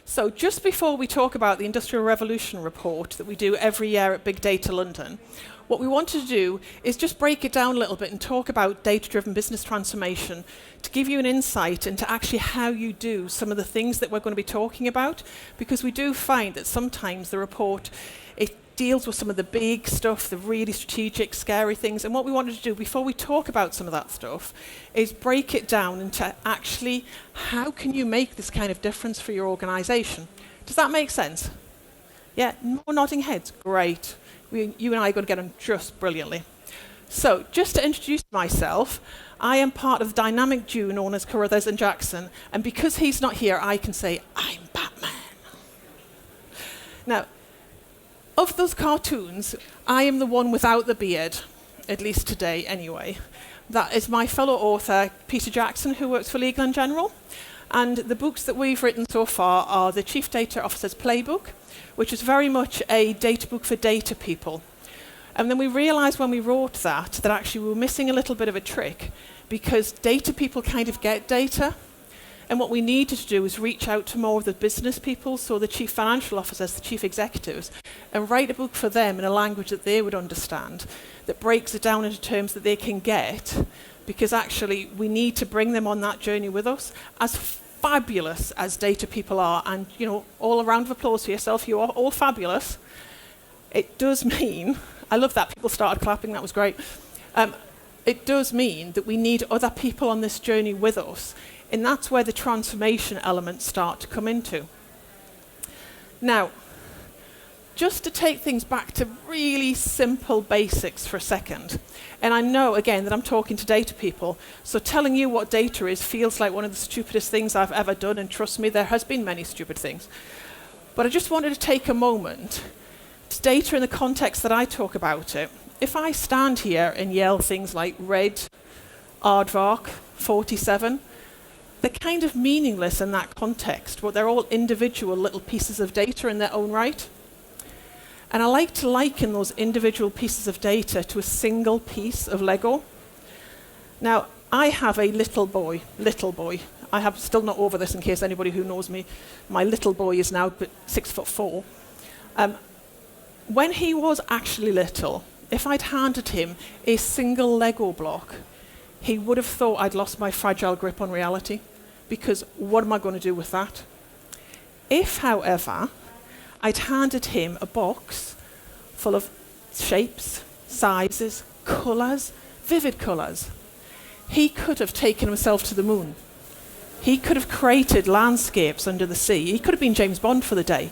So just before we talk about the Industrial Revolution report that we do every year at Big Data London, what we wanted to do is just break it down a little bit and talk about data-driven business transformation to give you an insight into actually how you do some of the things that we're going to be talking about, because we do find that sometimes the report, it deals with some of the big stuff, the really strategic, scary things, and what we wanted to do before we talk about some of that stuff is break it down into actually how can you make this kind of difference for your organisation. Does that make sense? Yeah, more nodding heads, great. You and I are going to get on just brilliantly. So, just to introduce myself, I am part of the dynamic duo known as Carruthers and Jackson, and because he's not here, I can say, I'm Batman. Now, of those cartoons, I am the one without the beard, at least today anyway. That is my fellow author, Peter Jackson, who works for Legal & General. And the books that we've written so far are the Chief Data Officer's Playbook, which is very much a data book for data people. And then we realised when we wrote that actually we were missing a little bit of a trick, because data people kind of get data. And what we needed to do is reach out to more of the business people, so the chief financial officers, the chief executives, and write a book for them in a language that they would understand, that breaks it down into terms that they can get, because actually we need to bring them on that journey with us. As fabulous as data people are, and you know, all a round of applause for yourself, you are all fabulous. It does mean, I love that, people started clapping, that was great. It does mean that we need other people on this journey with us. And that's where the transformation elements start to come into. Now, just to take things back to really simple basics for a second. And I know, again, that I'm talking to data people, so telling you what data is feels like one of the stupidest things I've ever done, and trust me, there has been many stupid things. But I just wanted to take a moment. It's data in the context that I talk about it. If I stand here and yell things like red, aardvark, 47, they're kind of meaningless in that context, but they're all individual little pieces of data in their own right. And I like to liken those individual pieces of data to a single piece of Lego. Now, I have a little boy. I have still not over this in case anybody who knows me. My little boy is now 6'4". When he was actually little, if I'd handed him a single Lego block, he would have thought I'd lost my fragile grip on reality, because what am I going to do with that? If, however, I'd handed him a box full of shapes, sizes, colours, vivid colours, he could have taken himself to the moon. He could have created landscapes under the sea. He could have been James Bond for the day.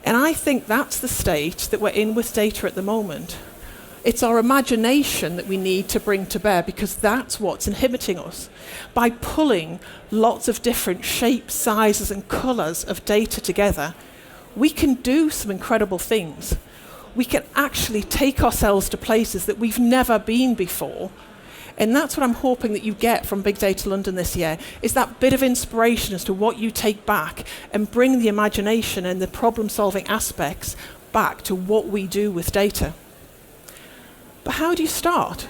And I think that's the state that we're in with data at the moment. It's our imagination that we need to bring to bear, because that's what's inhibiting us. By pulling lots of different shapes, sizes and colours of data together, we can do some incredible things. We can actually take ourselves to places that we've never been before. And that's what I'm hoping that you get from Big Data London this year, is that bit of inspiration as to what you take back and bring the imagination and the problem-solving aspects back to what we do with data. But how do you start?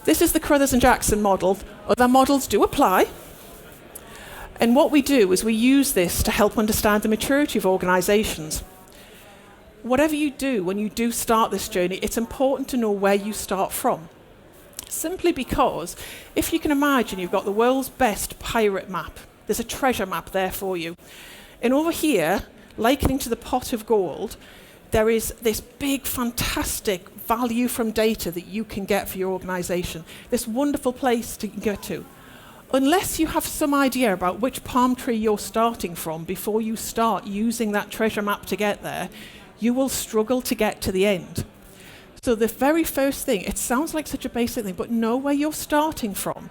This is the Carruthers and Jackson model. Other models do apply. And what we do is we use this to help understand the maturity of organisations. Whatever you do when you do start this journey, it's important to know where you start from. Simply because, if you can imagine, you've got the world's best pirate map. There's a treasure map there for you. And over here, likening to the pot of gold, there is this big, fantastic value from data that you can get for your organisation. This wonderful place to get to. Unless you have some idea about which palm tree you're starting from before you start using that treasure map to get there, you will struggle to get to the end. So the very first thing, it sounds like such a basic thing, but know where you're starting from.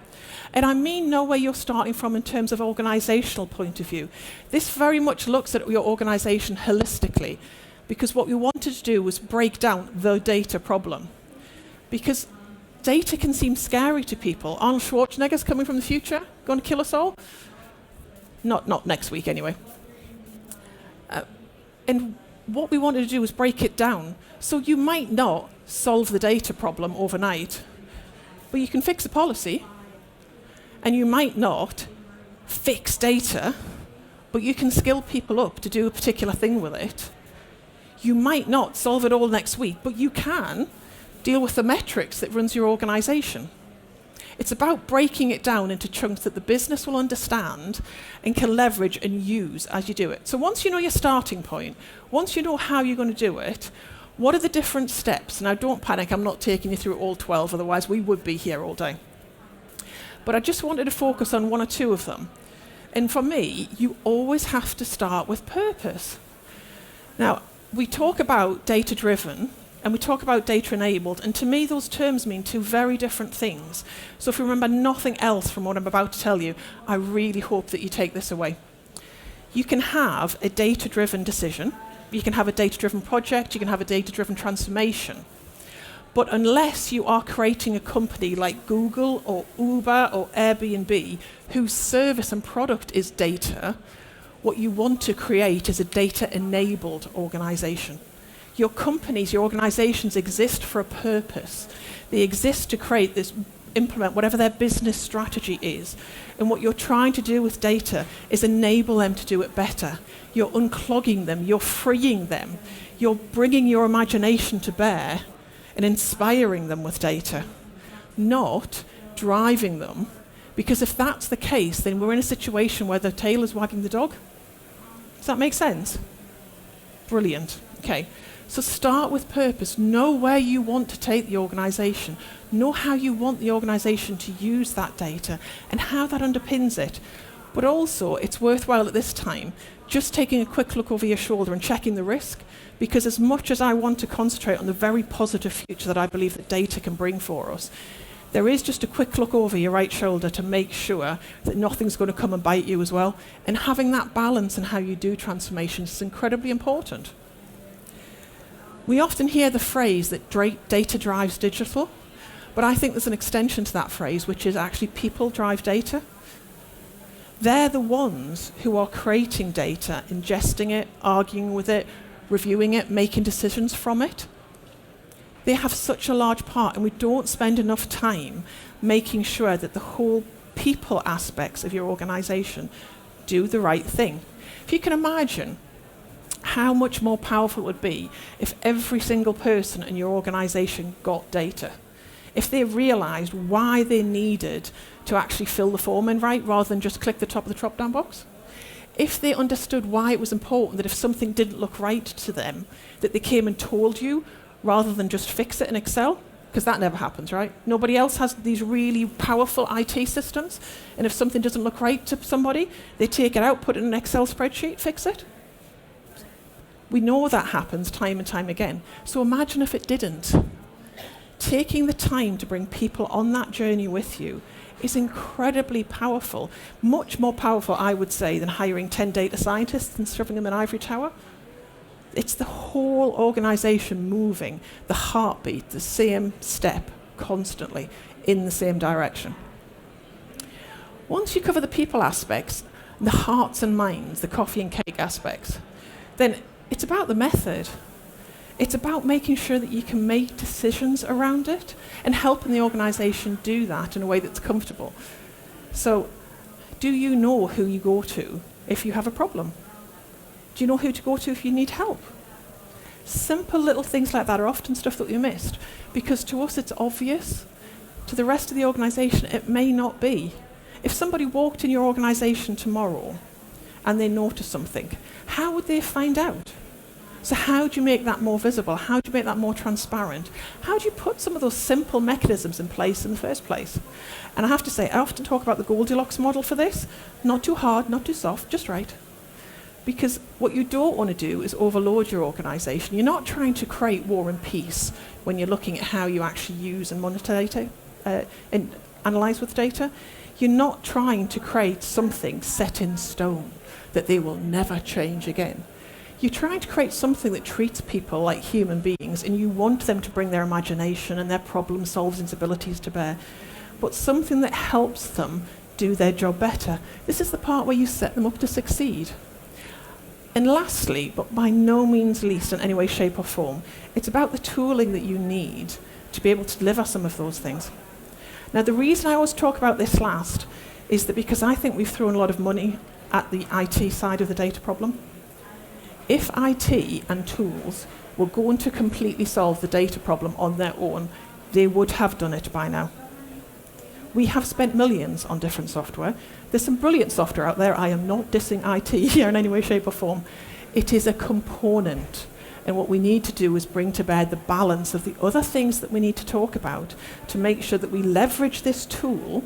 And I mean know where you're starting from in terms of organisational point of view. This very much looks at your organisation holistically, because what we wanted to do was break down the data problem. Because data can seem scary to people. Arnold Schwarzenegger's coming from the future, going to kill us all. Not next week anyway. And what we wanted to do was break it down. So you might not solve the data problem overnight, but you can fix a policy. And you might not fix data, but you can skill people up to do a particular thing with it. You might not solve it all next week, but you can deal with the metrics that runs your organization. It's about breaking it down into chunks that the business will understand and can leverage and use as you do it. So once you know your starting point, once you know how you're going to do it, what are the different steps? Now don't panic, I'm not taking you through all 12, otherwise we would be here all day. But I just wanted to focus on one or two of them. And for me, you always have to start with purpose. Now, we talk about data-driven, and we talk about data-enabled, and to me those terms mean two very different things. So if you remember nothing else from what I'm about to tell you, I really hope that you take this away. You can have a data-driven decision, you can have a data-driven project, you can have a data-driven transformation. But unless you are creating a company like Google or Uber or Airbnb, whose service and product is data, what you want to create is a data-enabled organization. Your companies, your organizations exist for a purpose. They exist to create this, implement whatever their business strategy is. And what you're trying to do with data is enable them to do it better. You're unclogging them, you're freeing them, you're bringing your imagination to bear and inspiring them with data, not driving them. Because if that's the case, then we're in a situation where the tail is wagging the dog. Does that make sense? Brilliant. Okay. So start with purpose. Know where you want to take the organization. Know how you want the organization to use that data and how that underpins it. But also, it's worthwhile at this time just taking a quick look over your shoulder and checking the risk, because as much as I want to concentrate on the very positive future that I believe that data can bring for us, there is just a quick look over your right shoulder to make sure that nothing's going to come and bite you as well. And having that balance in how you do transformations is incredibly important. We often hear the phrase that data drives digital, but I think there's an extension to that phrase, which is actually people drive data. They're the ones who are creating data, ingesting it, arguing with it, reviewing it, making decisions from it. They have such a large part, and we don't spend enough time making sure that the whole people aspects of your organization do the right thing. If you can imagine how much more powerful it would be if every single person in your organization got data, if they realized why they needed to actually fill the form in right rather than just click the top of the drop-down box, if they understood why it was important that if something didn't look right to them, that they came and told you rather than just fix it in Excel, because that never happens, right? Nobody else has these really powerful IT systems, and if something doesn't look right to somebody, they take it out, put it in an Excel spreadsheet, fix it. We know that happens time and time again. So imagine if it didn't. Taking the time to bring people on that journey with you is incredibly powerful. Much more powerful, I would say, than hiring 10 data scientists and shoving them in an ivory tower. It's the whole organization moving, the heartbeat, the same step, constantly, in the same direction. Once you cover the people aspects, the hearts and minds, the coffee and cake aspects, then it's about the method. It's about making sure that you can make decisions around it and helping the organization do that in a way that's comfortable. So, do you know who you go to if you have a problem? Do you know who to go to if you need help? Simple little things like that are often stuff that we missed, because to us it's obvious. To the rest of the organization, it may not be. If somebody walked in your organization tomorrow and they noticed something, how would they find out? So how do you make that more visible? How do you make that more transparent? How do you put some of those simple mechanisms in place in the first place? And I have to say, I often talk about the Goldilocks model for this. Not too hard, not too soft, just right. Because what you don't want to do is overload your organization. You're not trying to create war and peace when you're looking at how you actually use and monitor data and analyze with data. You're not trying to create something set in stone that they will never change again. You're trying to create something that treats people like human beings, and you want them to bring their imagination and their problem-solving abilities to bear, but something that helps them do their job better. This is the part where you set them up to succeed. And lastly, but by no means least in any way, shape or form, it's about the tooling that you need to be able to deliver some of those things. Now, the reason I always talk about this last is that because I think we've thrown a lot of money at the IT side of the data problem. If IT and tools were going to completely solve the data problem on their own, they would have done it by now. We have spent millions on different software. There's some brilliant software out there. I am not dissing IT here in any way, shape or form. It is a component. And what we need to do is bring to bear the balance of the other things that we need to talk about to make sure that we leverage this tool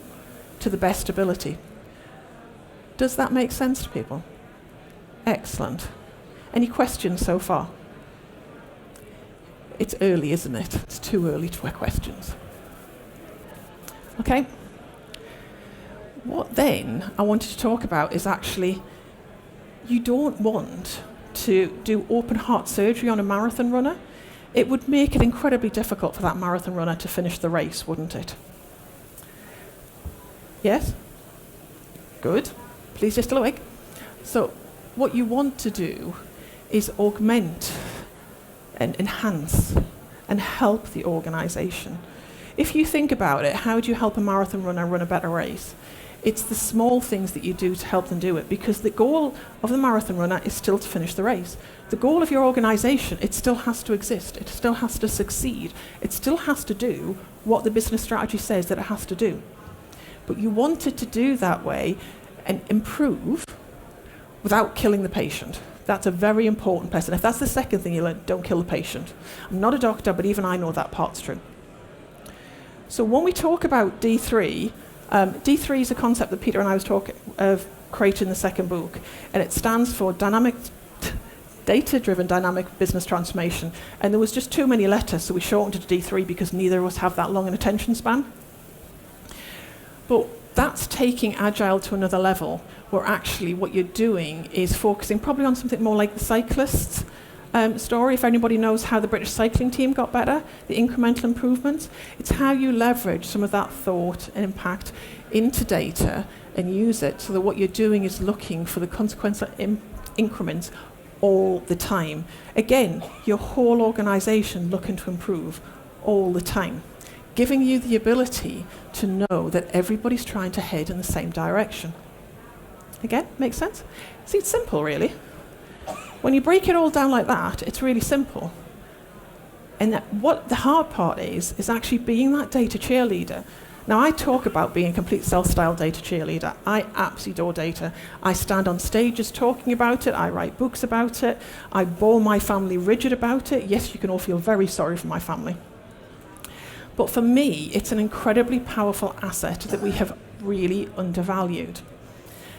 to the best ability. Does that make sense to people? Excellent. Any questions so far? It's early, isn't it? It's too early to ask questions. Okay. What then I wanted to talk about is actually, you don't want to do open heart surgery on a marathon runner. It would make it incredibly difficult for that marathon runner to finish the race, wouldn't it? Yes? Good. Please, you're still awake. So what you want to do is augment and enhance and help the organisation. If you think about it, how do you help a marathon runner run a better race? It's the small things that you do to help them do it, because the goal of the marathon runner is still to finish the race. The goal of your organisation, it still has to exist. It still has to succeed. It still has to do what the business strategy says that it has to do. But you want it to do that way and improve without killing the patient. That's a very important lesson. If that's the second thing you learn, don't kill the patient. I'm not a doctor, but even I know that part's true. So when we talk about D3, D3 is a concept that Peter and I was creating in the second book, and it stands for Data-Driven Dynamic Business Transformation. And there was just too many letters, so we shortened it to D3 because neither of us have that long an attention span. But that's taking Agile to another level, where actually what you're doing is focusing probably on something more like the cyclists story. If anybody knows how the British cycling team got better, the incremental improvements, it's how you leverage some of that thought and impact into data and use it so that what you're doing is looking for the consequential increments all the time. Again, your whole organisation looking to improve all the time, giving you the ability to know that everybody's trying to head in the same direction. Again, makes sense? See, it's simple, really. When you break it all down like that, it's really simple. And what the hard part is actually being that data cheerleader. Now, I talk about being a complete self-styled data cheerleader. I absolutely adore data. I stand on stages talking about it. I write books about it. I bore my family rigid about it. Yes, you can all feel very sorry for my family. But for me, it's an incredibly powerful asset that we have really undervalued.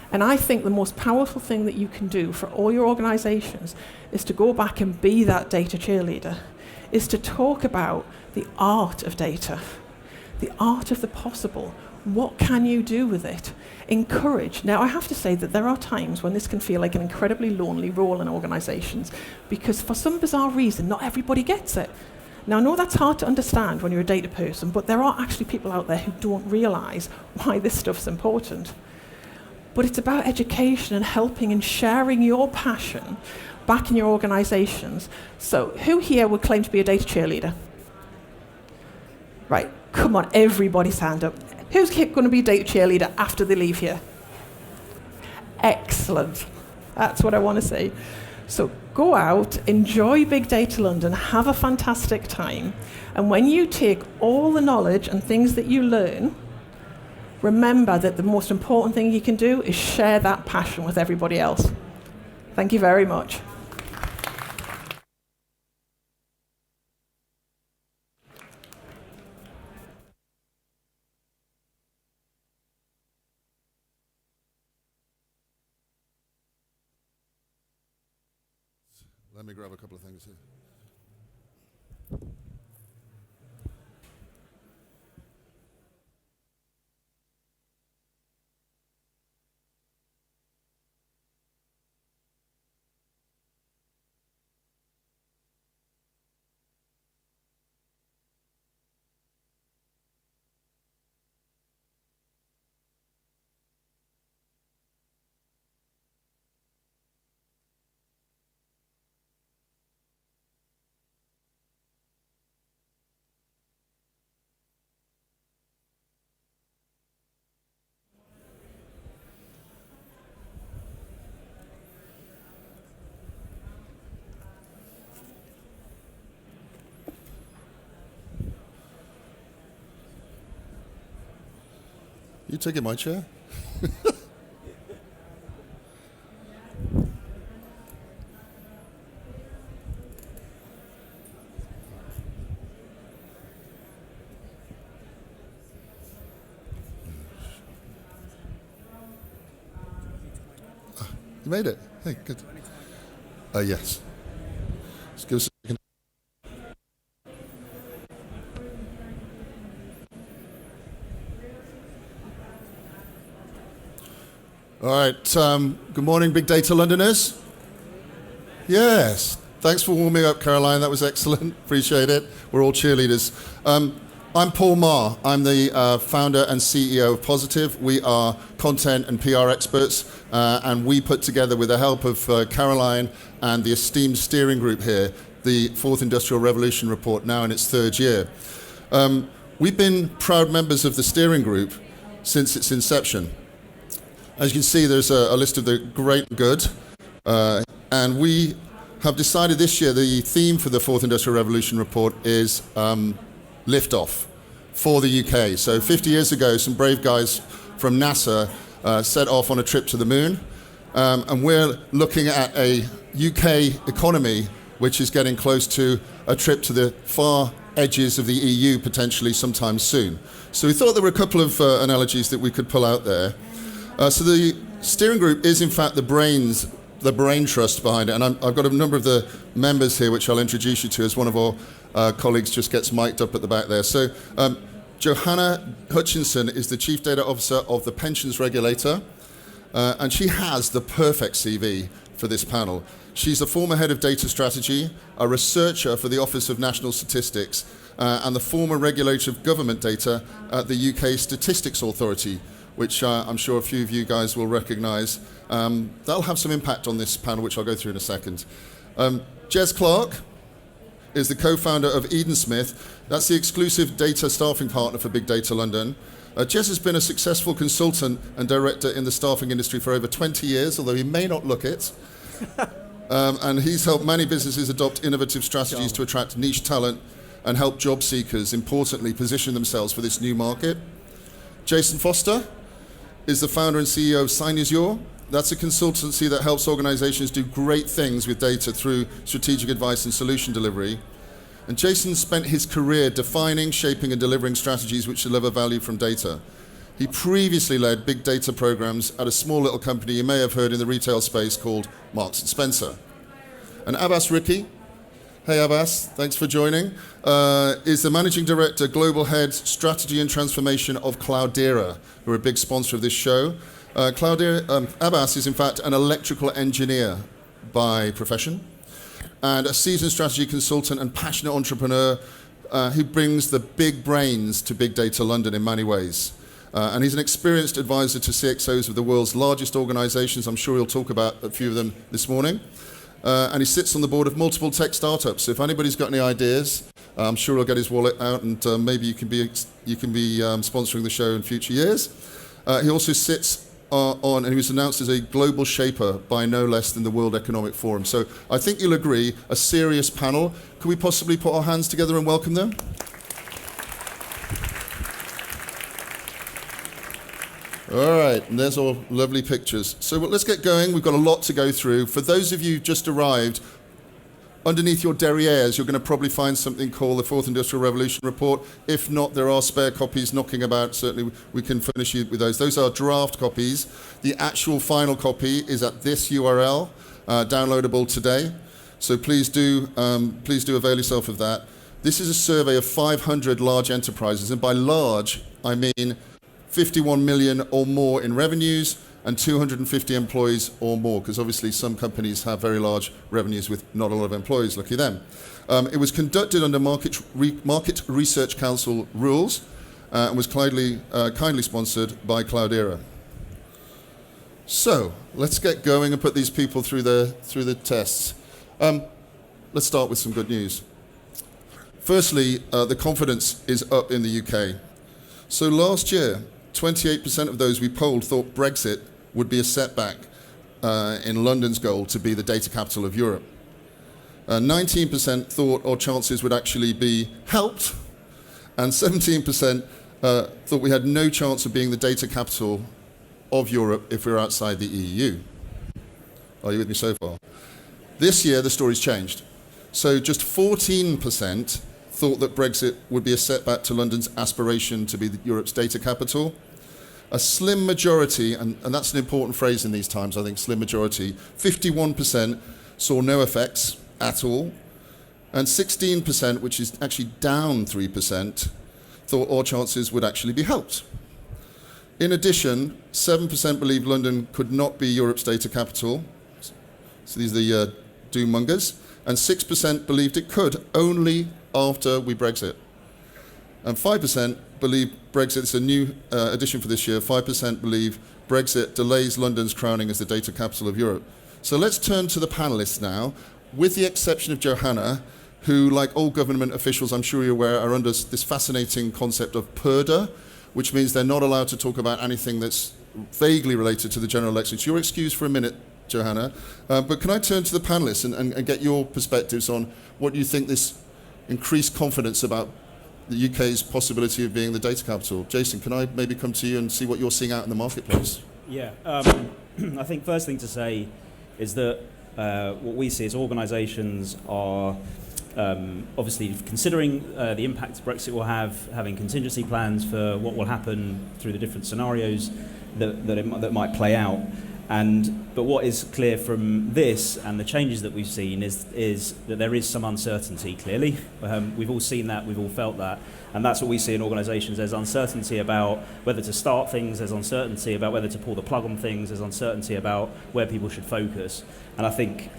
And I think the most powerful thing that you can do for all your organizations is to go back and be that data cheerleader, is to talk about the art of data, the art of the possible. What can you do with it? Encourage. Now, I have to say that there are times when this can feel like an incredibly lonely role in organizations, because for some bizarre reason, not everybody gets it. Now, I know that's hard to understand when you're a data person, but there are actually people out there who don't realize why this stuff's important. But it's about education and helping and sharing your passion back in your organizations. So who here would claim to be a data cheerleader? Right, come on, everybody's hand up. Who's going to be a data cheerleader after they leave here? Excellent. That's what I want to say. So go out, enjoy Big Data London, have a fantastic time. And when you take all the knowledge and things that you learn, remember that the most important thing you can do is share that passion with everybody else. Thank you very much. Let me grab a couple of things here. You taking my chair? You made it. Hey, good. Yes. Just give us a second. All right. Good morning, Big Data Londoners. Yes. Thanks for warming up, Caroline. That was excellent. Appreciate it. We're all cheerleaders. I'm Paul Maher. I'm the founder and CEO of Positive. We are content and PR experts, and we put together, with the help of Caroline and the esteemed steering group here, the Fourth Industrial Revolution report, now in its third year. We've been proud members of the steering group since its inception. As you can see, there's a list of the great and good, and we have decided this year the theme for the Fourth Industrial Revolution report is liftoff for the UK. So 50 years ago, some brave guys from NASA set off on a trip to the moon, and we're looking at a UK economy which is getting close to a trip to the far edges of the EU potentially sometime soon. So we thought there were a couple of analogies that we could pull out there. So the steering group is in fact the brain trust behind it, and I've got a number of the members here which I'll introduce you to as one of our colleagues just gets mic'd up at the back there. So Johanna Hutchinson is the Chief Data Officer of the Pensions Regulator, and she has the perfect CV for this panel. She's the former head of data strategy, a researcher for the Office of National Statistics, and the former regulator of government data at the UK Statistics Authority, which I'm sure a few of you guys will recognise. That'll have some impact on this panel, which I'll go through in a second. Jez Clark is the co-founder of Eden Smith. That's the exclusive data staffing partner for Big Data London. Jez has been a successful consultant and director in the staffing industry for over 20 years, although he may not look it. And he's helped many businesses adopt innovative strategies to attract niche talent and help job seekers, importantly, position themselves for this new market. Jason Foster is the founder and CEO of Cynozure. That's a consultancy that helps organizations do great things with data through strategic advice and solution delivery. And Jason spent his career defining, shaping, and delivering strategies which deliver value from data. He previously led big data programs at a small little company you may have heard in the retail space called Marks & Spencer. And Abhas Ricky, hey Abhas, thanks for joining, is the Managing Director, Global Head, Strategy and Transformation of Cloudera, who are a big sponsor of this show. Abhas is in fact an electrical engineer by profession and a seasoned strategy consultant and passionate entrepreneur who brings the big brains to Big Data London in many ways. And he's an experienced advisor to CXOs of the world's largest organizations. I'm sure he'll talk about a few of them this morning. And he sits on the board of multiple tech startups. So if anybody's got any ideas, I'm sure he'll get his wallet out, and maybe you can be sponsoring the show in future years. He also sits on, and he was announced as a global shaper by no less than the World Economic Forum. So I think you'll agree, a serious panel. Could we possibly put our hands together and welcome them? All right, and there's all lovely pictures. So let's get going. We've got a lot to go through. For those of you who just arrived, underneath your derrieres, you're going to probably find something called the Fourth Industrial Revolution report. If not, there are spare copies knocking about. Certainly, we can furnish you with those. Those are draft copies. The actual final copy is at this URL, downloadable today. So please do avail yourself of that. This is a survey of 500 large enterprises, and by large, I mean 51 million or more in revenues and 250 employees or more, because obviously some companies have very large revenues with not a lot of employees, lucky them. It was conducted under Market Research Council rules and was kindly sponsored by Cloudera. So let's get going and put these people through the tests. Let's start with some good news. Firstly, the confidence is up in the UK. So last year, 28% of those we polled thought Brexit would be a setback in London's goal to be the data capital of Europe. 19% thought our chances would actually be helped, and 17% thought we had no chance of being the data capital of Europe if we were outside the EU. Are you with me so far? This year, the story's changed. So just 14% thought that Brexit would be a setback to London's aspiration to be Europe's data capital. A slim majority, and that's an important phrase in these times, I think, slim majority, 51% saw no effects at all, and 16%, which is actually down 3%, thought our chances would actually be helped. In addition, 7% believed London could not be Europe's data capital. So these are the doommongers. And 6% believed it could, only after we Brexit. And 5% believe Brexit, it's a new addition for this year, 5% believe Brexit delays London's crowning as the data capital of Europe. So let's turn to the panellists now, with the exception of Johanna, who, like all government officials, I'm sure you're aware, are under this fascinating concept of purdah, which means they're not allowed to talk about anything that's vaguely related to the general election. So you're excused for a minute, Johanna. But can I turn to the panellists and get your perspectives on what you think this increased confidence about the UK's possibility of being the data capital? Jason, can I maybe come to you and see what you're seeing out in the marketplace? Yeah, I think first thing to say is that what we see is organisations are obviously considering the impact Brexit will have, having contingency plans for what will happen through the different scenarios that might play out. But what is clear from this and the changes that we've seen is that there is some uncertainty, clearly. We've all seen that, we've all felt that, and that's what we see in organisations. There's uncertainty about whether to start things, there's uncertainty about whether to pull the plug on things, there's uncertainty about where people should focus. And I think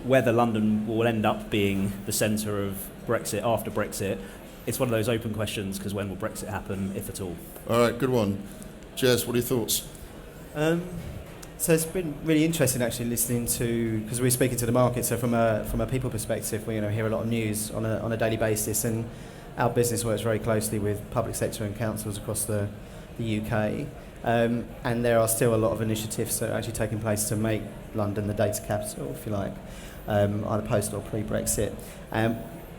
whether London will end up being the centre of Brexit after Brexit, it's one of those open questions, because when will Brexit happen, if at all? All right, good one. Jez, what are your thoughts? So it's been really interesting actually listening to, because we're speaking to the market, so from a people perspective, we hear a lot of news on a daily basis, and our business works very closely with public sector and councils across the UK, and there are still a lot of initiatives that are actually taking place to make London the data capital, if you like, either post or pre-Brexit.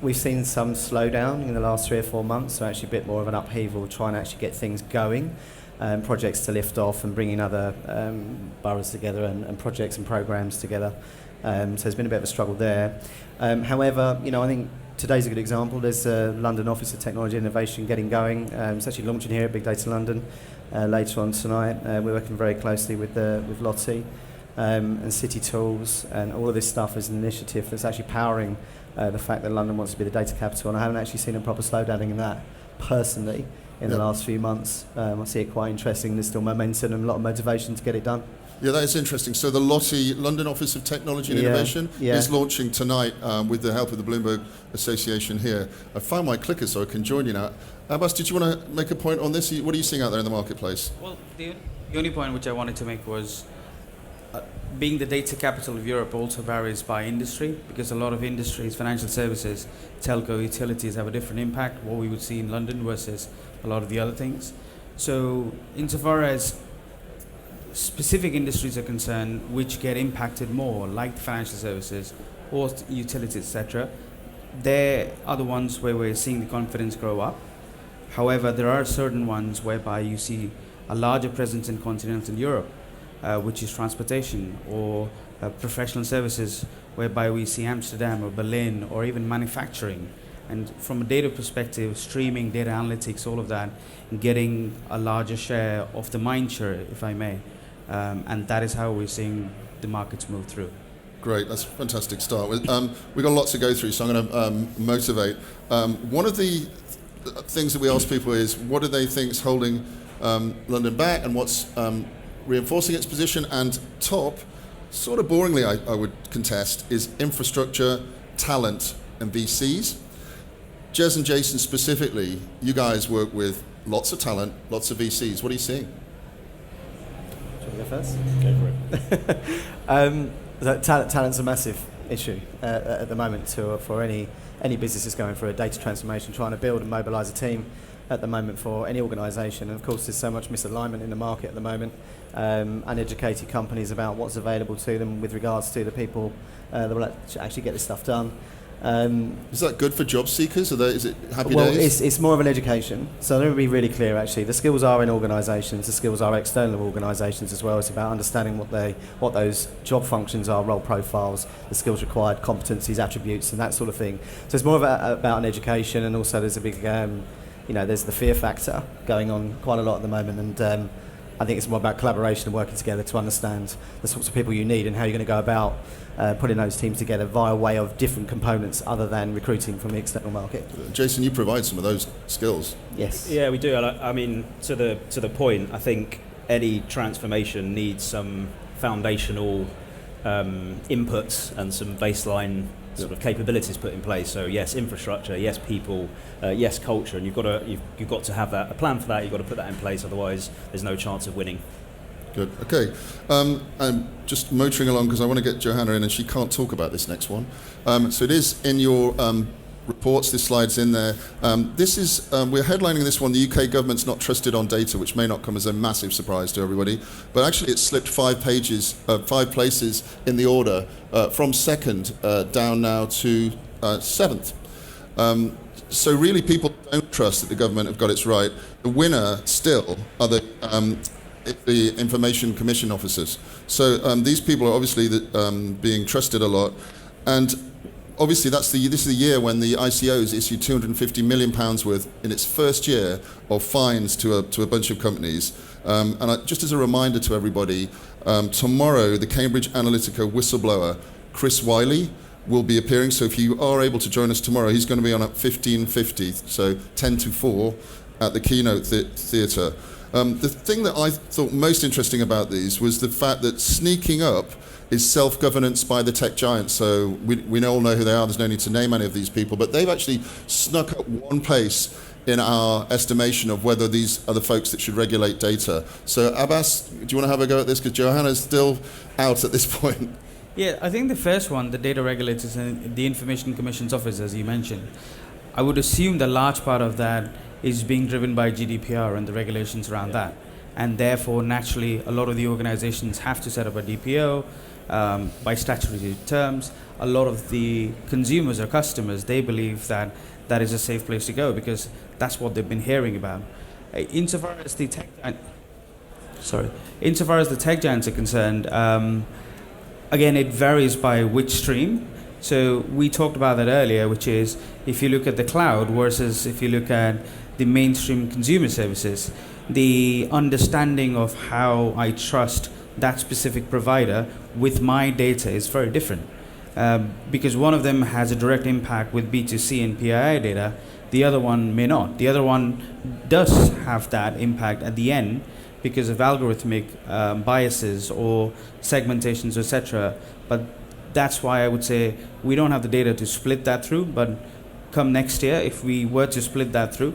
We've seen some slowdown in the last 3 or 4 months, so actually a bit more of an upheaval trying to actually get things going. Projects to lift off and bringing other boroughs together and projects and programs together. So there's been a bit of a struggle there. However, I think today's a good example. There's a London Office of Technology Innovation getting going. It's actually launching here at Big Data London later on tonight. We're working very closely with Lottie and City Tools, and all of this stuff is an initiative that's actually powering the fact that London wants to be the data capital. And I haven't actually seen a proper slowdown in that personally in the last few months. I see it quite interesting. There's still momentum and a lot of motivation to get it done. Yeah, that is interesting. So the Lottie London Office of Technology and Innovation is launching tonight with the help of the Bloomberg Association here. I found my clicker so I can join you now. Abhas, did you want to make a point on this? What are you seeing out there in the marketplace? Well, the only point which I wanted to make was being the data capital of Europe also varies by industry, because a lot of industries, financial services, telco, utilities have a different impact, what we would see in London versus a lot of the other things. So insofar as specific industries are concerned which get impacted more, like the financial services or utilities, etc., they are the ones where we're seeing the confidence grow up. However, there are certain ones whereby you see a larger presence in continental Europe, which is transportation, or professional services, whereby we see Amsterdam or Berlin, or even manufacturing. And from a data perspective, streaming, data analytics, all of that, getting a larger share of the mind share, if I may. And that is how we're seeing the markets move through. Great, that's a fantastic start. We've got lots to go through, so I'm going to motivate. One of the things that we ask people is, what do they think is holding London back, and what's reinforcing its position? And top, sort of boringly I would contest, is infrastructure, talent, and VCs. Jez and Jason specifically, you guys work with lots of talent, lots of VCs. What are you seeing? Shall we go first? Go for it. Talent's a massive issue at the moment for any business that's going through a data transformation, trying to build and mobilise a team at the moment for any organisation. And of course there's so much misalignment in the market at the moment, uneducated companies about what's available to them with regards to the people that will actually get this stuff done. Is that good for job seekers? Is it happy Well, days? it's more of an education. So let me be really clear, actually. The skills are in organisations. The skills are external organisations as well. It's about understanding what those job functions are, role profiles, the skills required, competencies, attributes, and that sort of thing. So it's more about an education, and also there's a big, there's the fear factor going on quite a lot at the moment, and I think it's more about collaboration and working together to understand the sorts of people you need and how you're going to go about putting those teams together via way of different components other than recruiting from the external market. Jason, you provide some of those skills. Yes. Yeah, we do. I mean, to the point, I think any transformation needs some foundational inputs and some baseline sort of capabilities put in place. So yes, infrastructure, yes, people, yes, culture, and you've got to have a plan for that. You've got to put that in place. Otherwise, there's no chance of winning. Good. Okay. I'm just motoring along because I want to get Johanna in, and she can't talk about this next one. So it is in your reports. This slide's in there. This is we're headlining this one. The UK government's not trusted on data, which may not come as a massive surprise to everybody, but actually it slipped 5 places in the order from second down now to 7th. So really, people don't trust that the government have got it right. The winner still are the Information Commission officers. So these people are obviously being trusted a lot, and obviously this is the year when the ICOs issued £250 million worth in its first year of fines to a bunch of companies. Just as a reminder to everybody, tomorrow the Cambridge Analytica whistleblower Chris Wiley will be appearing. So if you are able to join us tomorrow, he's going to be on at 15:50, so 10 to 4 at the Keynote Theatre. The thing that I thought most interesting about these was the fact that sneaking up is self-governance by the tech giants. So we all know who they are. There's no need to name any of these people, but they've actually snuck up one place in our estimation of whether these are the folks that should regulate data. So Abhas, do you want to have a go at this? Because Johanna's still out at this point. Yeah, I think the first one, the data regulators and the Information Commission's office, as you mentioned, I would assume the large part of that is being driven by GDPR and the regulations around that. And therefore, naturally, a lot of the organizations have to set up a DPO by statutory terms. A lot of the consumers or customers, they believe that that is a safe place to go because that's what they've been hearing about. Insofar as the tech giants are concerned, again, it varies by which stream. So we talked about that earlier, which is if you look at the cloud versus if you look at the mainstream consumer services, the understanding of how I trust that specific provider with my data is very different. Because one of them has a direct impact with B2C and PII data, the other one may not. The other one does have that impact at the end because of algorithmic biases or segmentations, etc. But that's why I would say we don't have the data to split that through, but come next year, if we were to split that through,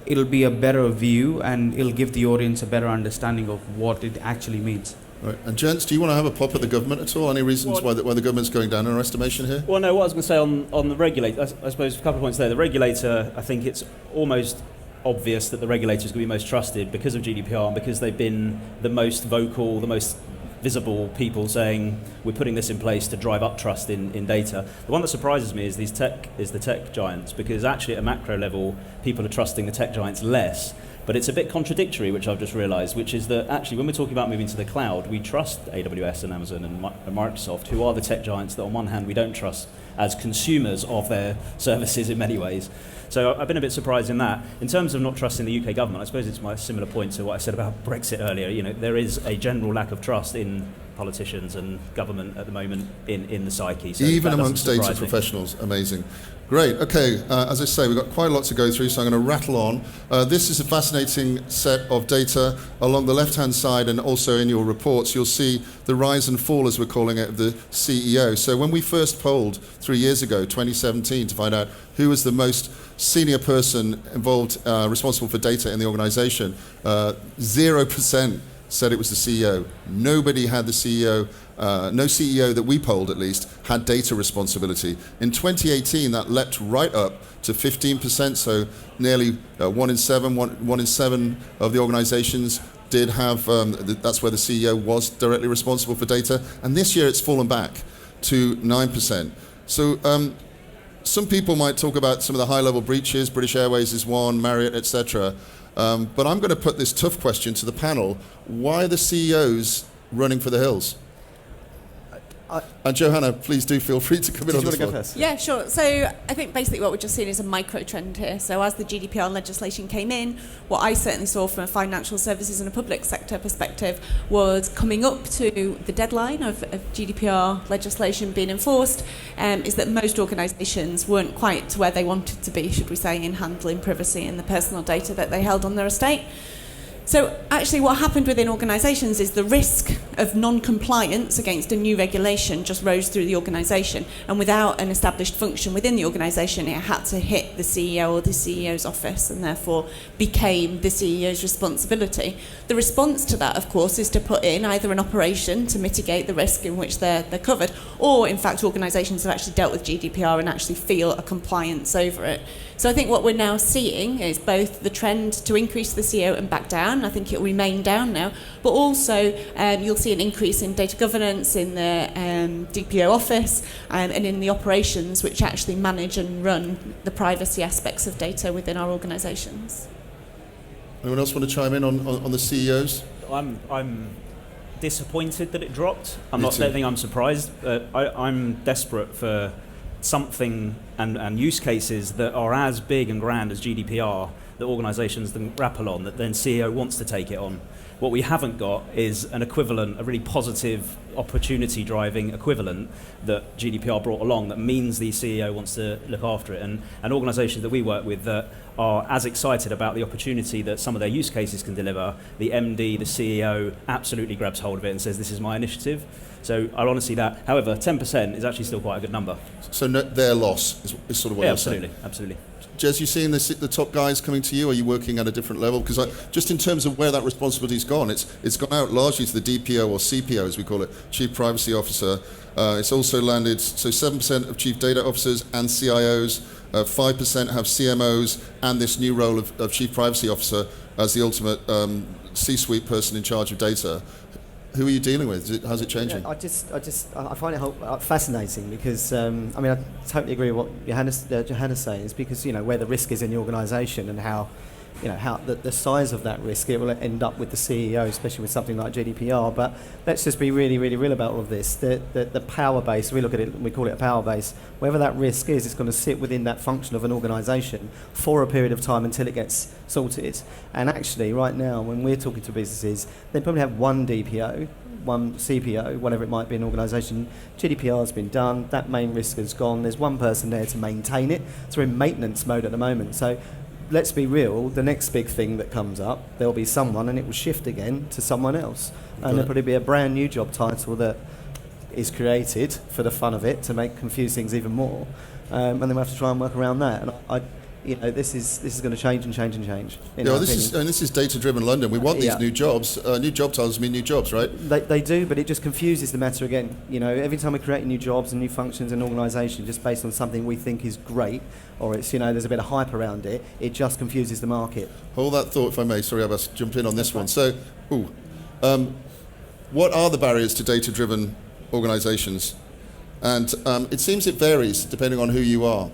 it'll be a better view and it'll give the audience a better understanding of what it actually means. Right. And gents, do you want to have a pop at the government at all? Any reasons why the government's going down in our estimation here? Well, no, what I was going to say on the regulator, I suppose a couple of points there. The regulator, I think it's almost obvious that the regulator is going to be most trusted because of GDPR and because they've been the most vocal, the most visible people saying we're putting this in place to drive up trust in data. The one that surprises me is the tech giants, because actually at a macro level people are trusting the tech giants less. But it's a bit contradictory, which I've just realised, which is that actually when we're talking about moving to the cloud, we trust AWS and Amazon and Microsoft, who are the tech giants that on one hand we don't trust as consumers of their services in many ways. So I've been a bit surprised in that. In terms of not trusting the UK government, I suppose it's my similar point to what I said about Brexit earlier. You know, there is a general lack of trust in politicians and government at the moment in the psyche. So even amongst data professionals, amazing. Great, okay, as I say, we've got quite a lot to go through, so I'm going to rattle on. This is a fascinating set of data. Along the left-hand side and also in your reports, you'll see the rise and fall, as we're calling it, of the CEO. So when we first polled 3 years ago, 2017, to find out who was the most senior person involved, responsible for data in the organization, 0% said it was the CEO. Nobody had the CEO, no CEO that we polled at least, had data responsibility. In 2018, that leapt right up to 15%, so nearly 1 in 7 of the organizations did have, that's where the CEO was directly responsible for data. And this year it's fallen back to 9%. So some people might talk about some of the high-level breaches. British Airways is one, Marriott, etc. But I'm going to put this tough question to the panel. Why are the CEOs running for the hills? And Johanna, please do feel free to come in on this one. Go first? Yeah, sure. So I think basically what we're just seeing is a micro trend here. So as the GDPR legislation came in, what I certainly saw from a financial services and a public sector perspective was coming up to the deadline of GDPR legislation being enforced, is that most organisations weren't quite to where they wanted to be, should we say, in handling privacy and the personal data that they held on their estate. So actually what happened within organisations is the risk of non-compliance against a new regulation just rose through the organisation, and without an established function within the organisation, it had to hit the CEO or the CEO's office, and therefore became the CEO's responsibility. The response to that, of course, is to put in either an operation to mitigate the risk in which they're covered, or in fact organisations have actually dealt with GDPR and actually feel a compliance over it. So I think what we're now seeing is both the trend to increase the CEO and back down. I think it will remain down now, but also you'll see an increase in data governance in the DPO office and in the operations which actually manage and run the privacy aspects of data within our organisations. Anyone else want to chime in on the CEOs? I'm disappointed that it dropped. I Me don't too. think I'm surprised. I'm desperate for something and use cases that are as big and grand as GDPR that organisations then grapple on, that then CEO wants to take it on. What we haven't got is an equivalent, a really positive opportunity driving equivalent that GDPR brought along that means the CEO wants to look after it. And an organisation that we work with that are as excited about the opportunity that some of their use cases can deliver, the MD, the CEO absolutely grabs hold of it and says, this is my initiative. So I want to see that. However, 10% is actually still quite a good number. So their loss is sort of what you're saying. Absolutely. Jez, you seeing the top guys coming to you? Are you working at a different level? Because just in terms of where that responsibility's gone, it's gone out largely to the DPO or CPO, as we call it, Chief Privacy Officer. It's also landed, so 7% of Chief Data Officers and CIOs, 5% have CMOs, and this new role of Chief Privacy Officer as the ultimate C-suite person in charge of data. Who are you dealing with? How's it changing? Yeah, I find it fascinating because I totally agree with what Johanna's saying. Is because where the risk is in the organisation and how the size of that risk, it will end up with the CEO, especially with something like GDPR. But let's just be really, really real about all of this. The power base, we look at it, we call it a power base. Wherever that risk is, it's going to sit within that function of an organisation for a period of time until it gets sorted. And actually, right now, when we're talking to businesses, they probably have one DPO, one CPO, whatever it might be in an organisation. GDPR has been done, that main risk has gone. There's one person there to maintain it. So we're in maintenance mode at the moment. So let's be real, the next big thing that comes up, there'll be someone and it will shift again to someone else. And there'll probably be a brand new job title that is created for the fun of it to confuse things even more. And then we have to try and work around that. And this is going to change and change and change. This is data-driven London. We want these new jobs. New job titles mean new jobs, right? They do, but it just confuses the matter again. Every time we're creating new jobs and new functions in an organisation, just based on something we think is great, or it's there's a bit of hype around it, it just confuses the market. Hold that thought, if I may. Sorry, Abhas, jump in on this one. So, what are the barriers to data-driven organisations? And it seems it varies depending on who you are.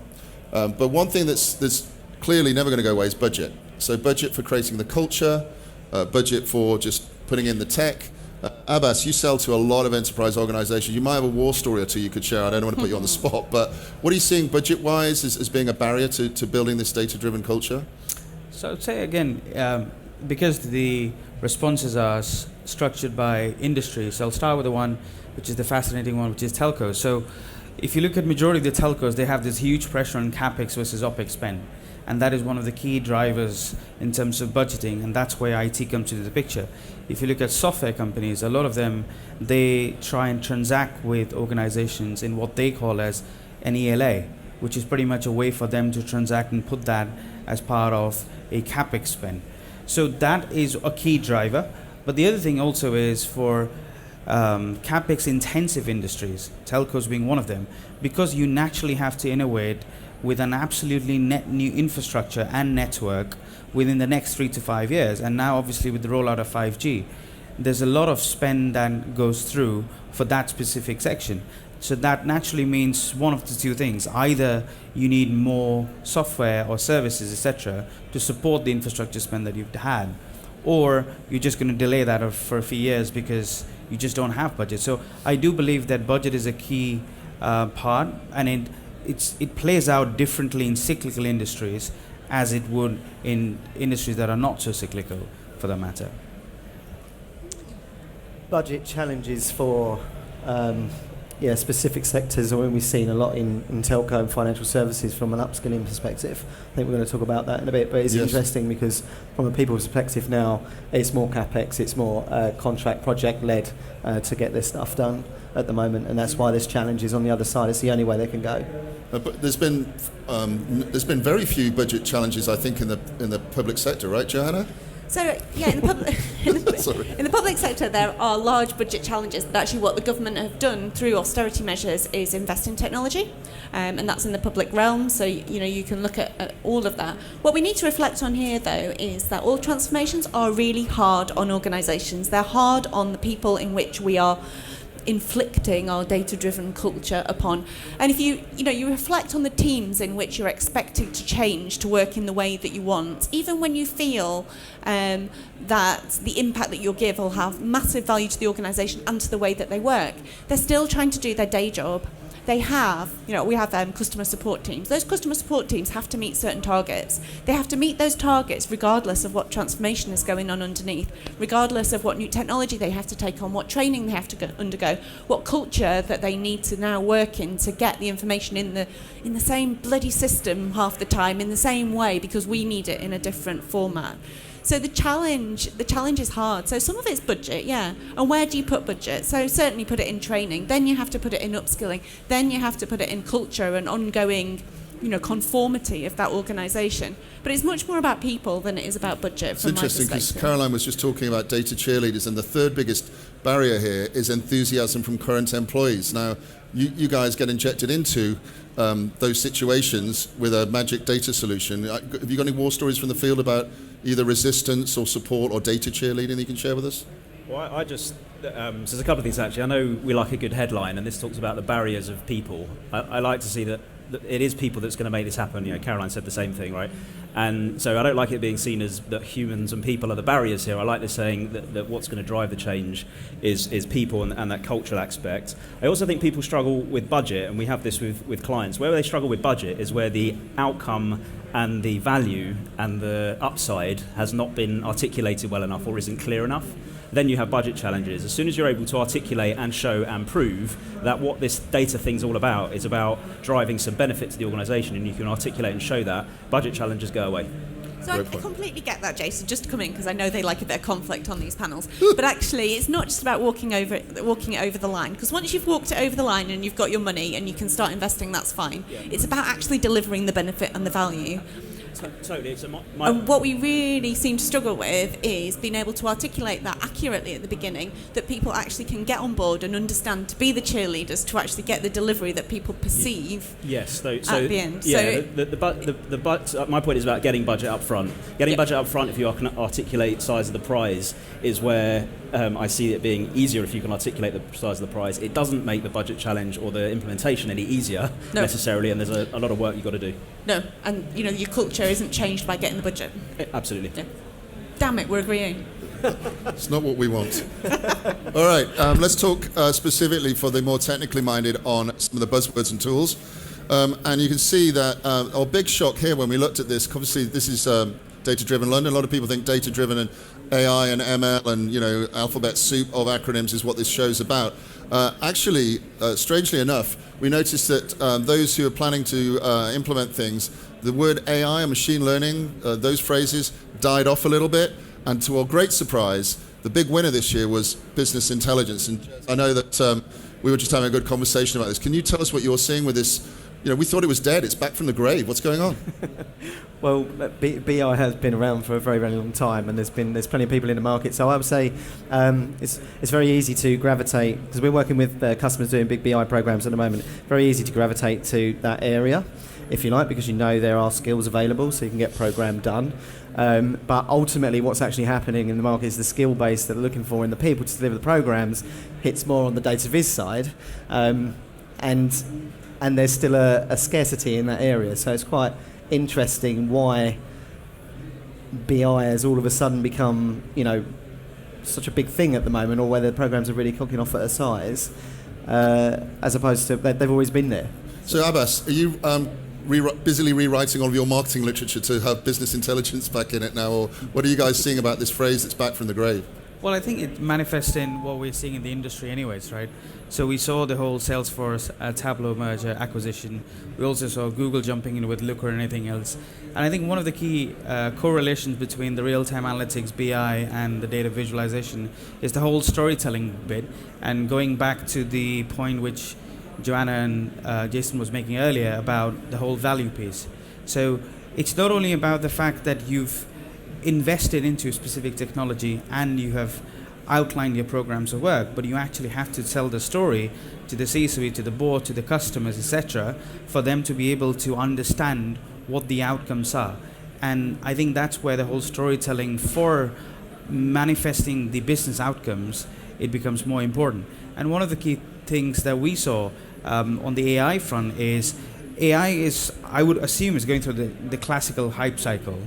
But one thing that's clearly never going to go away is budget. So budget for creating the culture, budget for just putting in the tech. Abhas, you sell to a lot of enterprise organizations. You might have a war story or two you could share. I don't want to put you on the spot, but what are you seeing budget-wise as being a barrier to building this data-driven culture? So I'd say again, because the responses are structured by industry, so I'll start with the one which is the fascinating one, which is telcos. So if you look at majority of the telcos, they have this huge pressure on CapEx versus OpEx spend. And that is one of the key drivers in terms of budgeting, and that's where IT comes into the picture. If you look at software companies, a lot of them, they try and transact with organizations in what they call as an ELA, which is pretty much a way for them to transact and put that as part of a CapEx spend. So that is a key driver. But the other thing also is for CapEx intensive industries, telcos being one of them, because you naturally have to innovate with an absolutely net new infrastructure and network within the next 3 to 5 years. And now obviously with the rollout of 5G, there's a lot of spend that goes through for that specific section. So that naturally means one of the two things. Either you need more software or services, etc., to support the infrastructure spend that you've had, or you're just going to delay that for a few years because you just don't have budget. So I do believe that budget is a key part, and it plays out differently in cyclical industries as it would in industries that are not so cyclical, for that matter. Budget challenges for specific sectors, or we've seen a lot in telco and financial services from an upskilling perspective. I think we're going to talk about that in a bit, but it's interesting because from a people perspective now, it's more CapEx, it's more contract project-led to get this stuff done at the moment, and that's why there's challenges on the other side. It's the only way they can go. But there's been very few budget challenges, I think, in the public sector, right, Johanna? So, yeah, in the public sector, there are large budget challenges. But actually, what the government have done through austerity measures is invest in technology, and that's in the public realm. So, you can look at all of that. What we need to reflect on here, though, is that all transformations are really hard on organisations. They're hard on the people in which we are inflicting our data-driven culture upon. And if you reflect on the teams in which you're expected to change to work in the way that you want, even when you feel that the impact that you'll give will have massive value to the organisation and to the way that they work, they're still trying to do their day job. They have, we have customer support teams. Those customer support teams have to meet certain targets. They have to meet those targets regardless of what transformation is going on underneath, regardless of what new technology they have to take on, what training they have to undergo, what culture that they need to now work in to get the information in the same bloody system half the time, in the same way, because we need it in a different format. So the challenge is hard. So some of it's budget, yeah. And where do you put budget? So certainly put it in training. Then you have to put it in upskilling. Then you have to put it in culture and ongoing, conformity of that organisation. But it's much more about people than it is about budget. It's interesting because Caroline was just talking about data cheerleaders, and the third biggest barrier here is enthusiasm from current employees. Now, you guys get injected into those situations with a magic data solution. Have you got any war stories from the field about either resistance or support or data cheerleading that you can share with us? Well, I just, so there's a couple of things actually. I know we like a good headline, and this talks about the barriers of people. I like to see that it is people that's going to make this happen. Caroline said the same thing, right? And so I don't like it being seen as that humans and people are the barriers here. I like this saying that what's going to drive the change is people and that cultural aspect. I also think people struggle with budget, and we have this with clients. Where they struggle with budget is where the outcome and the value and the upside has not been articulated well enough or isn't clear enough. Then you have budget challenges. As soon as you're able to articulate and show and prove that what this data thing's all about is about driving some benefit to the organisation, and you can articulate and show that, budget challenges go away. So I completely get that, Jason, just to come in, because I know they like a bit of conflict on these panels. But actually, it's not just about walking it over the line, because once you've walked it over the line and you've got your money and you can start investing, that's fine. Yeah. It's about actually delivering the benefit and the value. Totally. And what we really seem to struggle with is being able to articulate that accurately at the beginning, that people actually can get on board and understand, to be the cheerleaders, to actually get the delivery that people perceive. Yes. So at the end. Yeah. My point is about getting budget up front. Budget up front, if you can articulate size of the prize, is where I see it being easier if you can articulate the size of the prize. It doesn't make the budget challenge or the implementation any easier necessarily, and there's a lot of work you've got to do. No, and your culture isn't changed by getting the budget. Absolutely. Yeah. Damn it, we're agreeing. It's not what we want. All right, let's talk specifically for the more technically minded on some of the buzzwords and tools. And you can see that our big shock here when we looked at this, obviously this is data-driven London. A lot of people think data-driven and AI and ML and alphabet soup of acronyms is what this show's about. Actually, strangely enough, we noticed that those who are planning to implement things, the word AI and machine learning, those phrases died off a little bit. And to our great surprise, the big winner this year was business intelligence. And I know that we were just having a good conversation about this. Can you tell us what you're seeing with this? We thought it was dead. It's back from the grave. What's going on? Well, BI has been around for a very, very long time, and there's plenty of people in the market. So I would say it's very easy to gravitate, because we're working with customers doing big BI programs at the moment. Very easy to gravitate to that area, if you like, because there are skills available, so you can get program done. But ultimately, what's actually happening in the market is the skill base that they're looking for in the people to deliver the programs hits more on the data viz side. and there's still a scarcity in that area. So it's quite interesting why BI has all of a sudden become, such a big thing at the moment, or whether programs are really cooking off at a size, as opposed to they've always been there. So Abhas, are you busily rewriting all of your marketing literature to have business intelligence back in it now, or what are you guys seeing about this phrase that's back from the grave? Well, I think it manifests in what we're seeing in the industry anyways, right? So we saw the whole Salesforce Tableau merger acquisition. We also saw Google jumping in with Looker and anything else. And I think one of the key correlations between the real-time analytics, BI, and the data visualization is the whole storytelling bit. And going back to the point which Johanna and Jason was making earlier about the whole value piece. So it's not only about the fact that you've invested into specific technology and you have outlined your programs of work, but you actually have to tell the story to the C-suite, to the board, to the customers, etc., for them to be able to understand what the outcomes are. And I think that's where the whole storytelling for manifesting the business outcomes, it becomes more important. And one of the key things that we saw on the AI front is AI is, I would assume, is going through the classical hype cycle.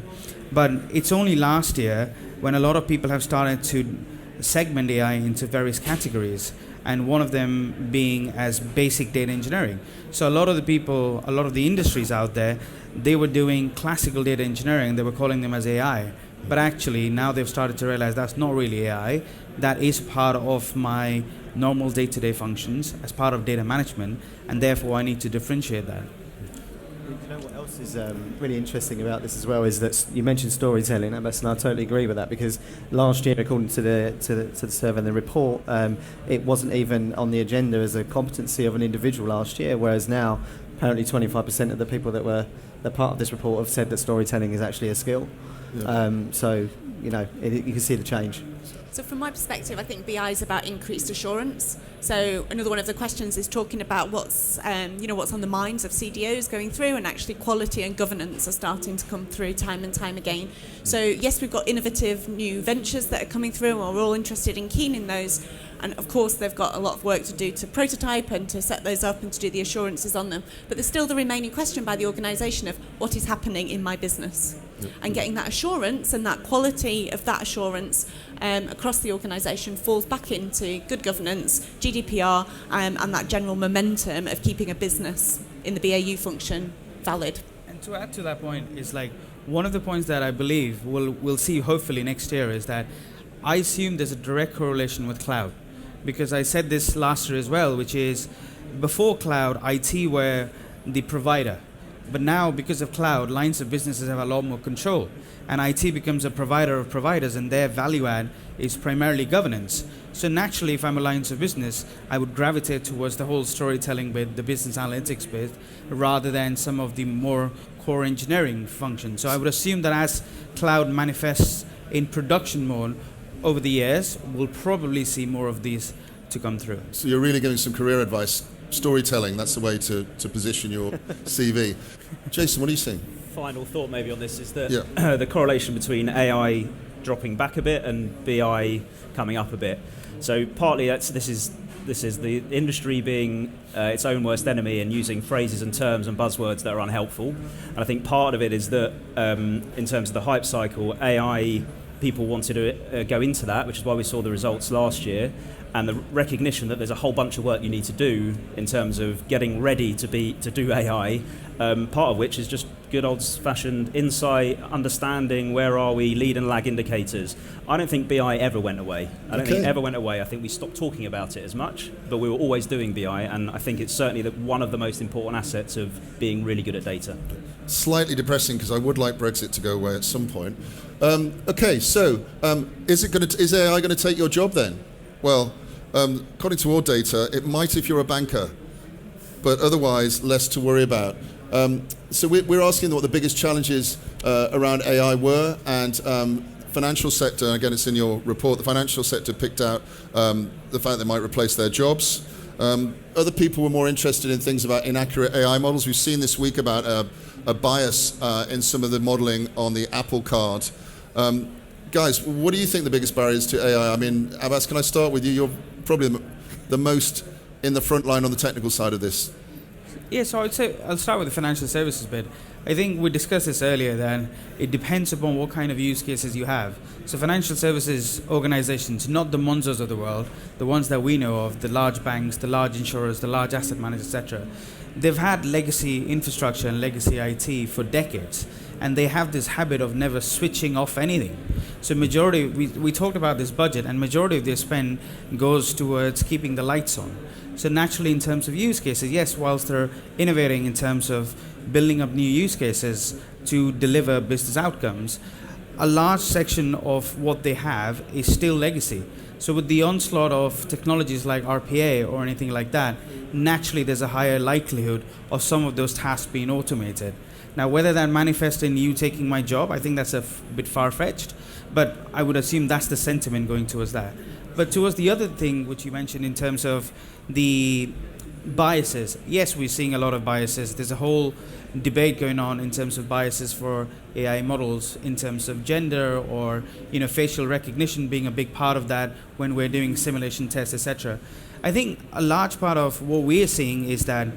But it's only last year when a lot of people have started to segment AI into various categories, and one of them being as basic data engineering. So a lot of the people, a lot of the industries out there, they were doing classical data engineering, they were calling them as AI. But actually now they've started to realize that's not really AI, that is part of my normal day-to-day functions as part of data management, and therefore I need to differentiate that. You know what else is really interesting about this as well is that you mentioned storytelling, and I totally agree with that, because last year, according to the survey and the report, it wasn't even on the agenda as a competency of an individual last year, whereas now apparently 25% of the people that were part of this report have said that storytelling is actually a skill. Yeah. So you can see the change. So from my perspective, I think BI is about increased assurance. So another one of the questions is talking about what's on the minds of CDOs going through, and actually quality and governance are starting to come through time and time again. So yes, we've got innovative new ventures that are coming through, and we're all interested and keen in those. And of course, they've got a lot of work to do to prototype and to set those up and to do the assurances on them. But there's still the remaining question by the organisation of what is happening in my business. Yep. And getting that assurance and that quality of that assurance across the organisation falls back into good governance, GDPR, and that general momentum of keeping a business in the BAU function valid. And to add to that point is one of the points that I believe we'll see hopefully next year is that I assume there's a direct correlation with cloud. Because I said this last year as well, which is before cloud, IT were the provider. But now, because of cloud, lines of businesses have a lot more control. And IT becomes a provider of providers, and their value add is primarily governance. So naturally, if I'm a lines of business, I would gravitate towards the whole storytelling bit, the business analytics bit, rather than some of the more core engineering functions. So I would assume that as cloud manifests in production mode, over the years, we'll probably see more of these to come through. So you're really giving some career advice. Storytelling, that's the way to position your CV. Jason, what are you seeing? Final thought maybe on this is that the correlation between AI dropping back a bit and BI coming up a bit. So partly this is the industry being its own worst enemy and using phrases and terms and buzzwords that are unhelpful. And I think part of it is that in terms of the hype cycle, AI people wanted to go into that, which is why we saw the results last year, and the recognition that there's a whole bunch of work you need to do in terms of getting ready to do AI, part of which is just good old-fashioned insight, understanding where are we, lead and lag indicators. I don't think BI ever went away. I don't think it ever went away. I think we stopped talking about it as much, but we were always doing BI, and I think it's certainly one of the most important assets of being really good at data. Slightly depressing, because I would like Brexit to go away at some point. Is AI going to take your job then? Well, according to all data, it might if you're a banker, but otherwise less to worry about. So we're asking what the biggest challenges around AI were, and financial sector, again it's in your report, the financial sector picked out the fact they might replace their jobs. Other people were more interested in things about inaccurate AI models. We've seen this week about a bias in some of the modeling on the Apple Card. Guys, what do you think the biggest barriers to AI? I mean, Abhas, can I start with you? You're probably the most in the front line on the technical side of this? Yeah, so I'd say I'll start with the financial services bit. I think we discussed this earlier, that it depends upon what kind of use cases you have. So financial services organizations, not the Monzos of the world, the ones that we know of, the large banks, the large insurers, the large asset managers, etc., they've had legacy infrastructure and legacy IT for decades, and they have this habit of never switching off anything. So majority, we talked about this budget, and majority of their spend goes towards keeping the lights on. So naturally, in terms of use cases, yes, whilst they're innovating in terms of building up new use cases to deliver business outcomes, a large section of what they have is still legacy. So with the onslaught of technologies like RPA or anything like that, naturally there's a higher likelihood of some of those tasks being automated. Now, whether that manifests in you taking my job, I think that's a bit far-fetched, but I would assume that's the sentiment going towards that. But towards the other thing which you mentioned in terms of the biases, yes, we're seeing a lot of biases. There's a whole debate going on in terms of biases for AI models in terms of gender or facial recognition being a big part of that when we're doing simulation tests, etc. I think a large part of what we're seeing is that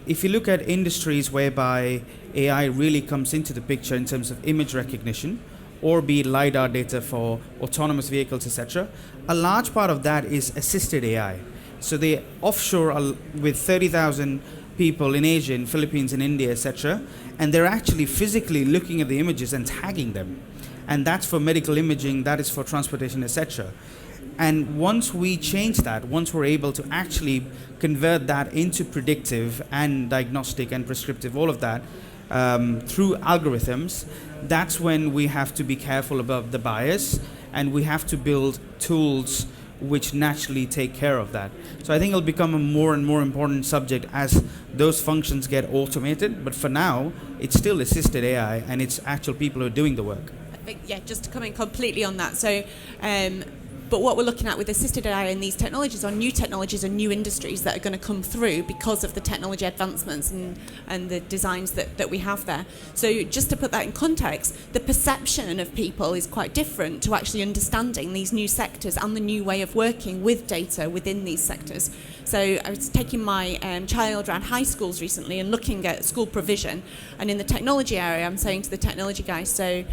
if you look at industries whereby AI really comes into the picture in terms of image recognition, or be it LiDAR data for autonomous vehicles, etc., a large part of that is assisted AI. So they offshore with 30,000 people in Asia, in Philippines, in India, etc., and they're actually physically looking at the images and tagging them. And that's for medical imaging, that is for transportation, etc. And once we change that, once we're able to actually convert that into predictive and diagnostic and prescriptive, all of that, through algorithms, that's when we have to be careful about the bias, and we have to build tools which naturally take care of that. So I think it'll become a more and more important subject as those functions get automated, but for now, it's still assisted AI, and it's actual people who are doing the work. I think, just to come in completely on that. So, but what we're looking at with assisted AI and these technologies are new technologies and new industries that are going to come through because of the technology advancements and the designs that we have there. So just to put that in context, the perception of people is quite different to actually understanding these new sectors and the new way of working with data within these sectors. So I was taking my child around high schools recently and looking at school provision, and in the technology area, I'm saying to the technology guys, so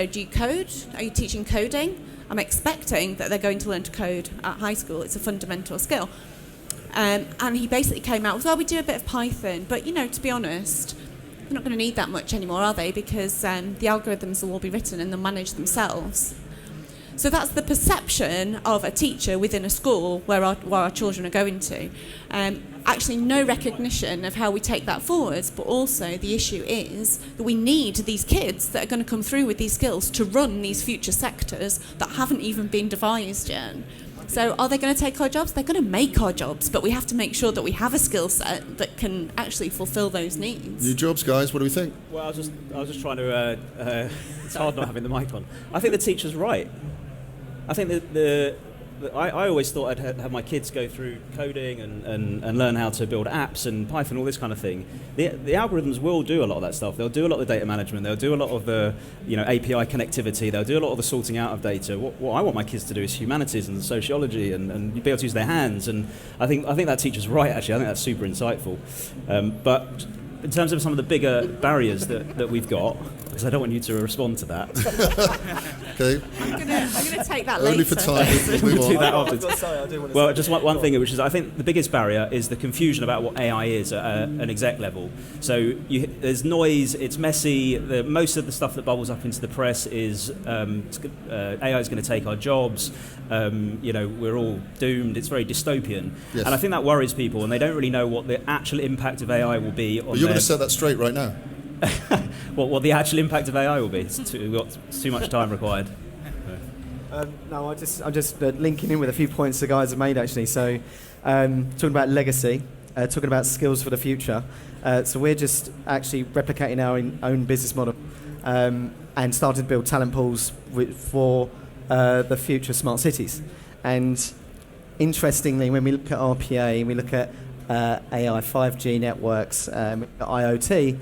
do you code? Are you teaching coding? I'm expecting that they're going to learn to code at high school. It's a fundamental skill. And he basically came out with, well, we do a bit of Python, but, to be honest, they're not going to need that much anymore, are they? Because the algorithms will all be written and they'll manage themselves. So that's the perception of a teacher within a school where our children are going to. Actually, no recognition of how we take that forwards, but also the issue is that we need these kids that are going to come through with these skills to run these future sectors that haven't even been devised yet. So are they going to take our jobs? They're going to make our jobs, but we have to make sure that we have a skill set that can actually fulfill those needs. New jobs, guys, what do we think? Well, I was just trying to... it's hard not having the mic on. I think the teacher's right. I think I always thought I'd have my kids go through coding and learn how to build apps and Python, all this kind of thing. The algorithms will do a lot of that stuff. They'll do a lot of the data management. They'll do a lot of the API connectivity. They'll do a lot of the sorting out of data. What I want my kids to do is humanities and sociology and be able to use their hands. And I think that teacher's right, actually. I think that's super insightful. But in terms of some of the bigger barriers that we've got, because I don't want you to respond to that. Okay. I'm gonna take that Only later. for time. We'll do that after. Well, just one thing, which is I think the biggest barrier is the confusion about what AI is at an exec level. So there's noise, it's messy. Most of the stuff that bubbles up into the press is AI is going to take our jobs. We're all doomed. It's very dystopian. Yes. And I think that worries people, and they don't really know what the actual impact of AI will be on You're going to set that straight right now. what the actual impact of AI will be. We've got too much time required. No, I'm just linking in with a few points the guys have made, actually. So talking about legacy, talking about skills for the future. So we're just actually replicating our own business model and starting to build talent pools for the future smart cities. And interestingly, when we look at RPA, we look at AI, 5G networks, IoT,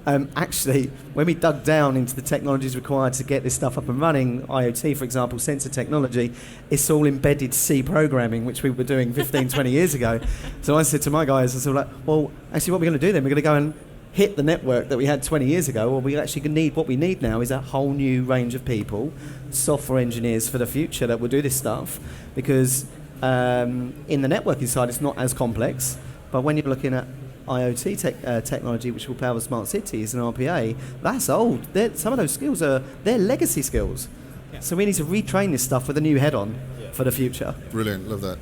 actually, when we dug down into the technologies required to get this stuff up and running, IoT, for example, sensor technology, it's all embedded C programming, which we were doing 15, 20 years ago. So I said to my guys, I said, like, well, actually what we're going to do then, we're going to go and hit the network that we had 20 years ago. Well, we actually need, what we need now is a whole new range of people, software engineers for the future that will do this stuff, because in the networking side, it's not as complex, but when you're looking at IoT technology, which will power smart cities and RPA, that's old. Some of those skills they're legacy skills. Yeah. So we need to retrain this stuff with a new head on for the future. Brilliant, love that.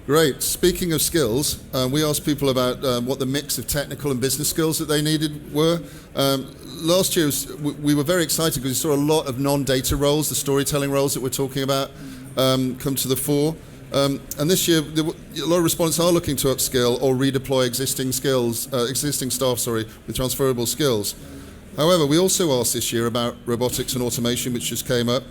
Great. Speaking of skills, we asked people about what the mix of technical and business skills that they needed were. Last year, we were very excited because we saw a lot of non-data roles, the storytelling roles that we're talking about, come to the fore. And this year, a lot of respondents are looking to upskill or redeploy existing staff, with transferable skills. However, we also asked this year about robotics and automation, which just came up.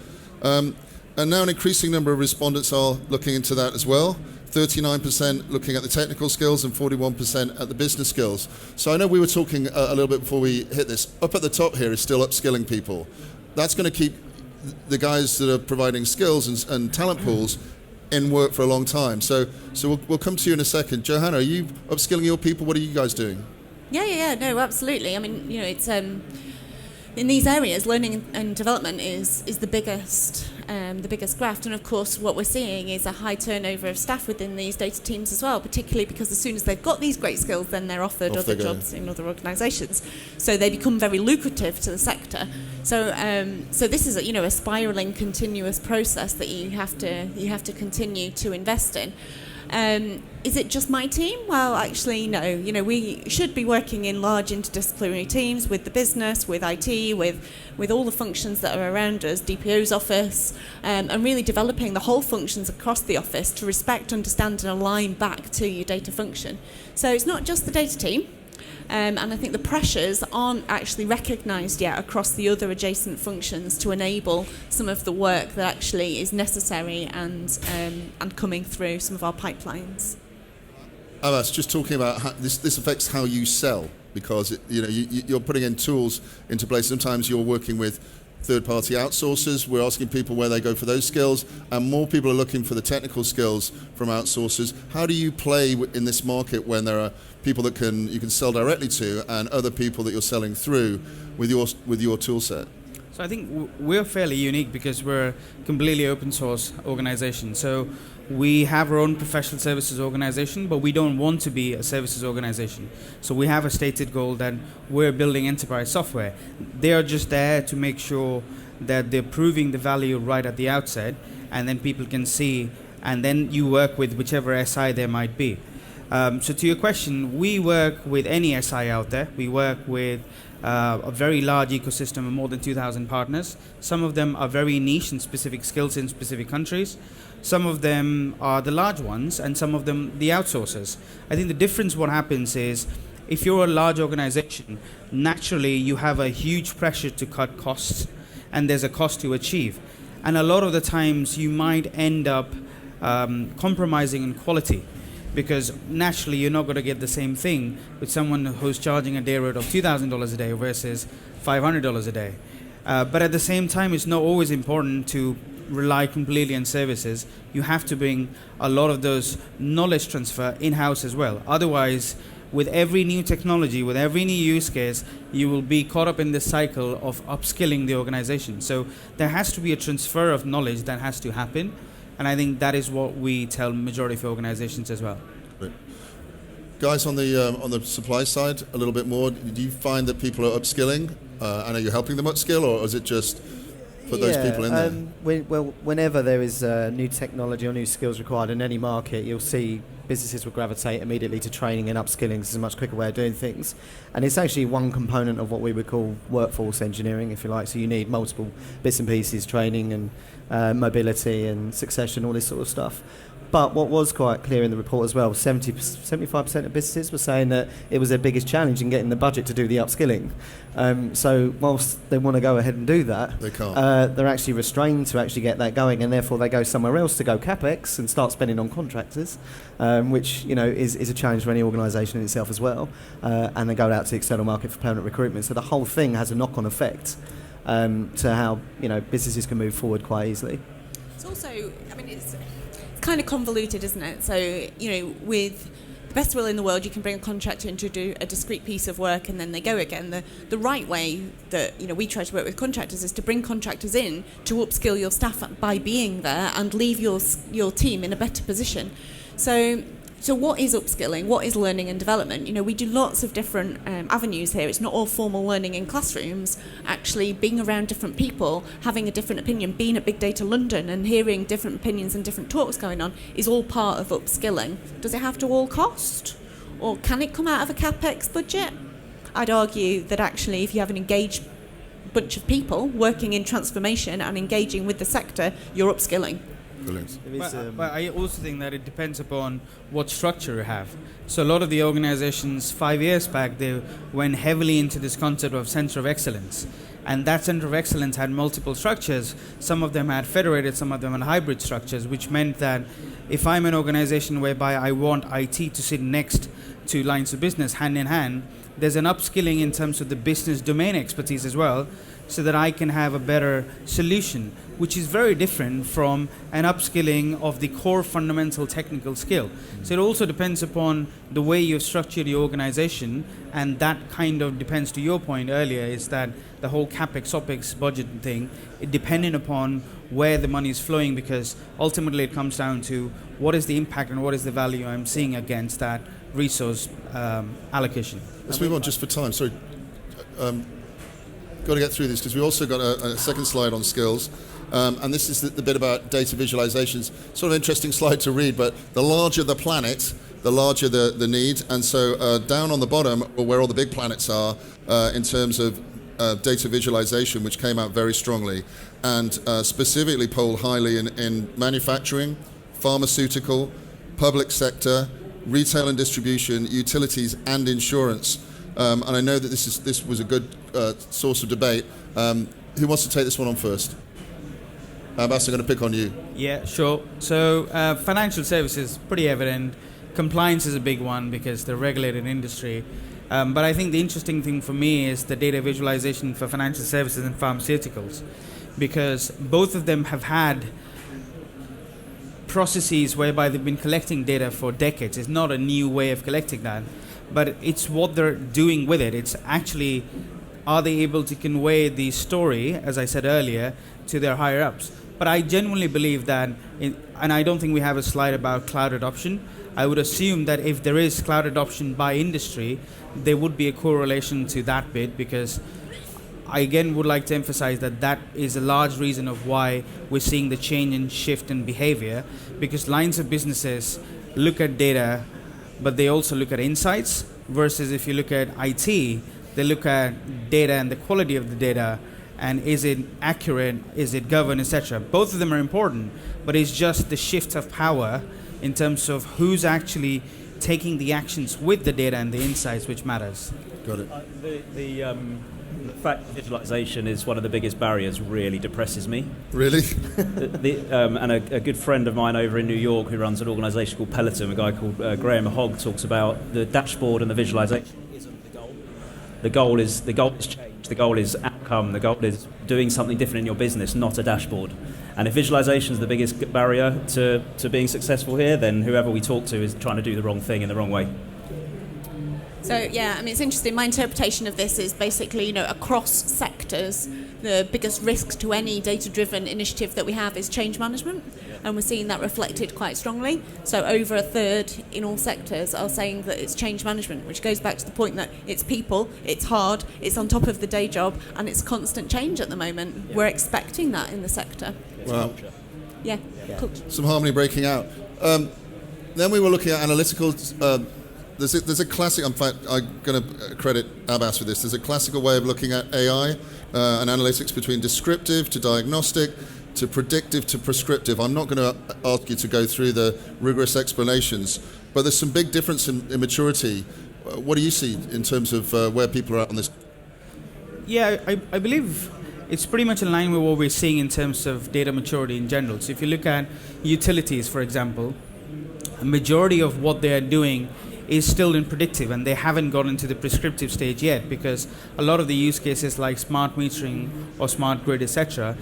And now an increasing number of respondents are looking into that as well. 39% looking at the technical skills and 41% at the business skills. So I know we were talking a little bit before we hit this. Up at the top here is still upskilling people. That's going to keep the guys that are providing skills and talent pools in work for a long time. So we'll come to you in a second. Johanna, are you upskilling your people? What are you guys doing? Yeah, no, absolutely. I mean, it's in these areas, learning and development is the biggest graft, and of course what we're seeing is a high turnover of staff within these data teams as well, particularly because as soon as they've got these great skills, then they're offered other jobs in other organisations, so they become very lucrative to the sector. So this is a spiralling continuous process that you have to continue to invest in. Is it just my team? Well, actually, no. We should be working in large interdisciplinary teams with the business, with IT, with all the functions that are around us, DPO's office, and really developing the whole functions across the office to respect, understand, and align back to your data function. So it's not just the data team. And I think the pressures aren't actually recognised yet across the other adjacent functions to enable some of the work that actually is necessary and coming through some of our pipelines. Abhas, just talking about how this affects how you sell, because you're putting in tools into place. Sometimes you're working with third-party outsourcers. We're asking people where they go for those skills, and more people are looking for the technical skills from outsourcers. How do you play in this market when there are people that you can sell directly to and other people that you're selling through with your tool set? So I think we're fairly unique because we're a completely open source organization. So we have our own professional services organization, but we don't want to be a services organization. So we have a stated goal that we're building enterprise software. They are just there to make sure that they're proving the value right at the outset, and then people can see, and then you work with whichever SI there might be. So to your question, we work with any SI out there. We work with a very large ecosystem of more than 2,000 partners. Some of them are very niche and specific skills in specific countries. Some of them are the large ones, and some of them the outsourcers. I think the difference, what happens is, if you're a large organization, naturally you have a huge pressure to cut costs, and there's a cost to achieve. And a lot of the times you might end up compromising in quality, because naturally you're not going to get the same thing with someone who's charging a day rate of $2,000 a day versus $500 a day. But at the same time, it's not always important to rely completely on services. You have to bring a lot of those knowledge transfer in-house as well. Otherwise, with every new technology, with every new use case, you will be caught up in this cycle of upskilling the organization. So there has to be a transfer of knowledge that has to happen. And I think that is what we tell majority of organizations as well. Great. Guys, on the supply side, a little bit more, do you find that people are upskilling? And are you helping them upskill, or is it just put those people in there? Whenever there is new technology or new skills required in any market, you'll see businesses will gravitate immediately to training and upskilling. It's a much quicker way of doing things. And it's actually one component of what we would call workforce engineering, if you like. So you need multiple bits and pieces, training and mobility and succession, all this sort of stuff. But what was quite clear in the report as well, 75% of businesses were saying that it was their biggest challenge in getting the budget to do the upskilling. So whilst they want to go ahead and do that, They can't. They're actually restrained to actually get that going, and therefore they go somewhere else to go CapEx and start spending on contractors, which is a challenge for any organisation in itself as well. And they go out to the external market for permanent recruitment. So the whole thing has a knock-on effect to how businesses can move forward quite easily. It's also, it's kind of convoluted, isn't it? So, with the best will in the world, you can bring a contractor in to do a discrete piece of work and then they go again. The right way that, we try to work with contractors is to bring contractors in to upskill your staff by being there and leave your team in a better position. So what is upskilling? What is learning and development? We do lots of different avenues here. It's not all formal learning in classrooms. Actually, being around different people, having a different opinion, being at Big Data London and hearing different opinions and different talks going on is all part of upskilling. Does it have to all cost? Or can it come out of a CapEx budget? I'd argue that actually if you have an engaged bunch of people working in transformation and engaging with the sector, you're upskilling. But I also think that it depends upon what structure you have. So a lot of the organizations 5 years back, they went heavily into this concept of center of excellence. And that center of excellence had multiple structures. Some of them had federated, some of them had hybrid structures, which meant that if I'm an organization whereby I want IT to sit next to lines of business hand in hand, there's an upskilling in terms of the business domain expertise as well, so that I can have a better solution, which is very different from an upskilling of the core fundamental technical skill. So it also depends upon the way you've structured your organization, and that kind of depends, to your point earlier, is that the whole CapEx, OpEx budget thing, it depending upon where the money is flowing, because ultimately it comes down to what is the impact and what is the value I'm seeing against that resource allocation. Let's move on just for time. Sorry. Got to get through this because we also got a second slide on skills, and this is the bit about data visualizations. Sort of interesting slide to read, but the larger the planet, the larger the need, and so down on the bottom, where all the big planets are in terms of data visualization, which came out very strongly, and specifically polled highly in manufacturing, pharmaceutical, public sector, retail and distribution, utilities, and insurance. And I know that this was a good source of debate. Who wants to take this one on first? Abhas, I'm going to pick on you. Yeah, sure. So financial services, pretty evident. Compliance is a big one because they're a regulated industry. But I think the interesting thing for me is the data visualization for financial services and pharmaceuticals, because both of them have had processes whereby they've been collecting data for decades. It's not a new way of collecting that, but it's what they're doing with it. It's actually, are they able to convey the story, as I said earlier, to their higher ups? But I genuinely believe that, and I don't think we have a slide about cloud adoption. I would assume that if there is cloud adoption by industry, there would be a correlation to that bit, because I again would like to emphasize that is a large reason of why we're seeing the change and shift in behavior, because lines of businesses look at data, but they also look at insights, versus if you look at IT, they look at data and the quality of the data, and is it accurate, is it governed, etc. Both of them are important, but it's just the shift of power in terms of who's actually taking the actions with the data and the insights, which matters. Got it. The fact that visualization is one of the biggest barriers really depresses me. Really? And a good friend of mine over in New York who runs an organisation called Peloton, a guy called Graham Hogg, talks about the dashboard and the visualization isn't the goal. The goal is change. The goal is outcome. The goal is doing something different in your business, not a dashboard. And if visualization is the biggest barrier to being successful here, then whoever we talk to is trying to do the wrong thing in the wrong way. So, yeah, it's interesting. My interpretation of this is basically, across sectors, the biggest risk to any data-driven initiative that we have is change management, and we're seeing that reflected quite strongly. So over a third in all sectors are saying that it's change management, which goes back to the point that it's people, it's hard, it's on top of the day job, and it's constant change at the moment. Yeah. We're expecting that in the sector. Wow. Yeah. Some harmony breaking out. Then we were looking at analytical. There's a classic, in fact, I'm going to credit Abhas for this. There's a classical way of looking at AI and analytics, between descriptive to diagnostic to predictive to prescriptive. I'm not going to ask you to go through the rigorous explanations, but there's some big difference in maturity. What do you see in terms of where people are at on this? Yeah, I believe it's pretty much in line with what we're seeing in terms of data maturity in general. So if you look at utilities, for example, a majority of what they're doing is still in predictive, and they haven't gotten to the prescriptive stage yet, because a lot of the use cases like smart metering or smart grid, etc.,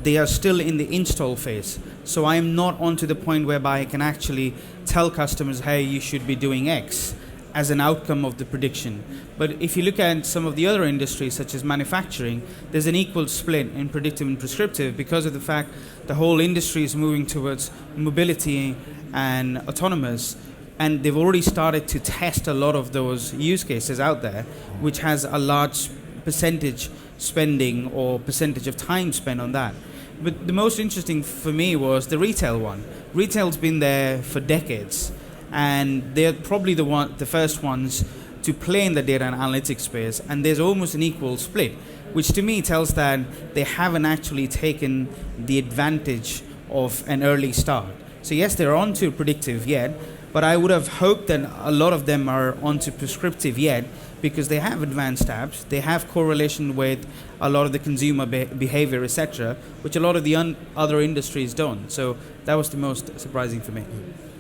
they are still in the install phase. So I am not onto the point whereby I can actually tell customers, hey, you should be doing X as an outcome of the prediction. But if you look at some of the other industries, such as manufacturing, there's an equal split in predictive and prescriptive because of the fact the whole industry is moving towards mobility and autonomous, and they've already started to test a lot of those use cases out there, which has a large percentage spending or percentage of time spent on that. But the most interesting for me was the retail one. Retail's been there for decades, and they're probably the first ones to play in the data and analytics space, and there's almost an equal split, which to me tells that they haven't actually taken the advantage of an early start. So yes, they're onto predictive yet, but I would have hoped that a lot of them are onto prescriptive yet, because they have advanced apps, they have correlation with a lot of the consumer behavior, etc., which a lot of the other industries don't. So that was the most surprising for me.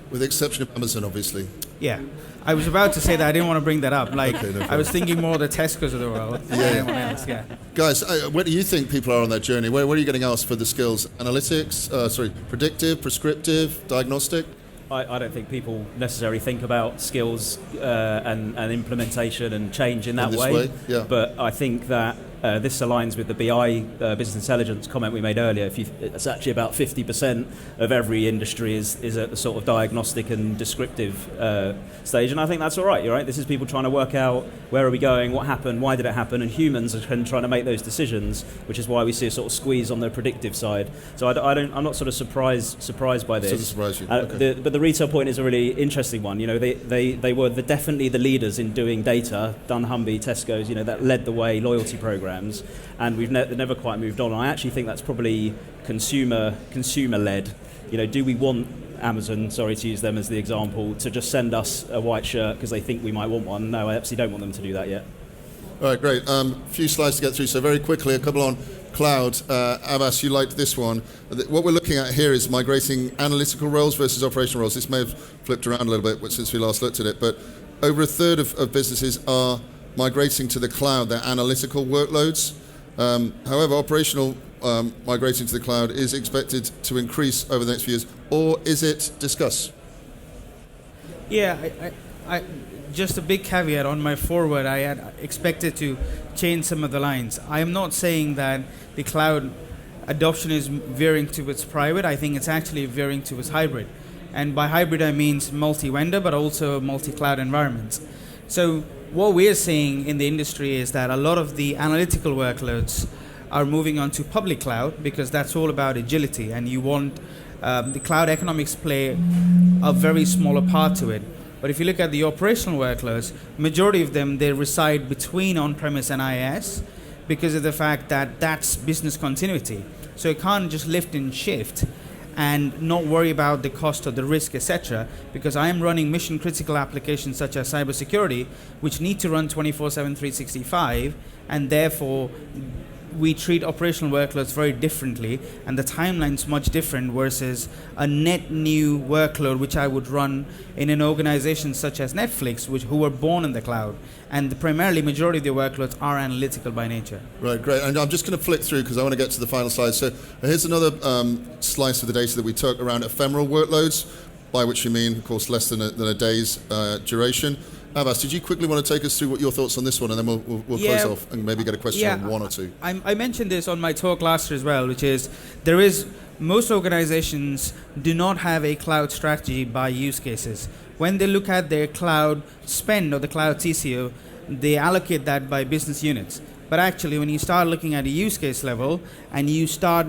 With the exception of Amazon, obviously. Yeah. I was about to say that. I didn't want to bring that up. Like, Okay, no I was thinking more of the Tesco's of the world than anyone else, yeah. Guys, where do you think people are on their journey? Where are you getting asked for the skills? Analytics, predictive, prescriptive, diagnostic? I don't think people necessarily think about skills and implementation and change in that way. Yeah. But I think that this aligns with the BI, business intelligence comment we made earlier. It's actually about 50% of every industry is at the sort of diagnostic and descriptive stage, and I think that's all right. You're right. This is people trying to work out where are we going, what happened, why did it happen, and humans are trying to make those decisions, which is why we see a sort of squeeze on the predictive side. So I'm not sort of surprised by this. Doesn't surprise you. Okay. But the retail point is a really interesting one. You know, they were definitely the leaders in doing data. dunnhumby, Tesco's, that led the way, loyalty programs, and we've never quite moved on. I actually think that's probably consumer led. Do we want Amazon, sorry to use them as the example, to just send us a white shirt because they think we might want one? No, I absolutely don't want them to do that yet. All right, great. A few slides to get through. So very quickly, a couple on cloud. Abhas, you liked this one. What we're looking at here is migrating analytical roles versus operational roles. This may have flipped around a little bit since we last looked at it, but over a third of businesses are migrating to the cloud, their analytical workloads. However, operational migrating to the cloud is expected to increase over the next few years, or is it? Discuss. Yeah, I just a big caveat on my forward. I had expected to change some of the lines. I am not saying that the cloud adoption is veering towards private. I think it's actually veering towards hybrid. And by hybrid, I mean multi-vendor, but also multi-cloud environments. So what we're seeing in the industry is that a lot of the analytical workloads are moving on to public cloud, because that's all about agility, and you want the cloud economics play a very smaller part to it. But if you look at the operational workloads, majority of them, they reside between on-premise and IaaS because of the fact that that's business continuity. So you can't just lift and shift and not worry about the cost or the risk, etc., because I am running mission critical applications such as cybersecurity, which need to run 24/7, 365, and therefore we treat operational workloads very differently, and the timeline's much different versus a net new workload which I would run in an organization such as Netflix, who were born in the cloud, and primarily majority of their workloads are analytical by nature. Right, great. And I'm just going to flick through because I want to get to the final slide. So here's another slice of the data that we took around ephemeral workloads, by which we mean, of course, less than a day's duration. Abhas, did you quickly want to take us through what your thoughts on this one, and then we'll close off and maybe get a question on one or two. I mentioned this on my talk last year as well, which is most organizations do not have a cloud strategy by use cases. When they look at their cloud spend or the cloud TCO, they allocate that by business units. But actually, when you start looking at a use case level and you start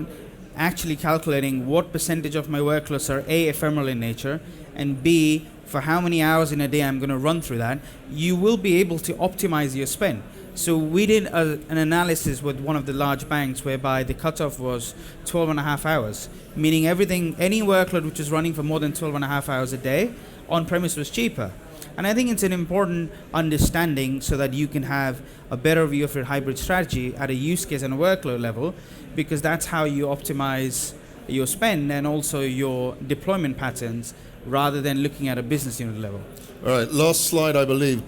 actually calculating what percentage of my workloads are A, ephemeral in nature, and B, for how many hours in a day I'm going to run through that, you will be able to optimize your spend. So we did an analysis with one of the large banks whereby the cutoff was 12 and a half hours, meaning any workload which was running for more than 12 and a half hours a day on-premise was cheaper. And I think it's an important understanding so that you can have a better view of your hybrid strategy at a use case and a workload level, because that's how you optimize your spend and also your deployment patterns rather than looking at a business unit level. All right, last slide, I believe.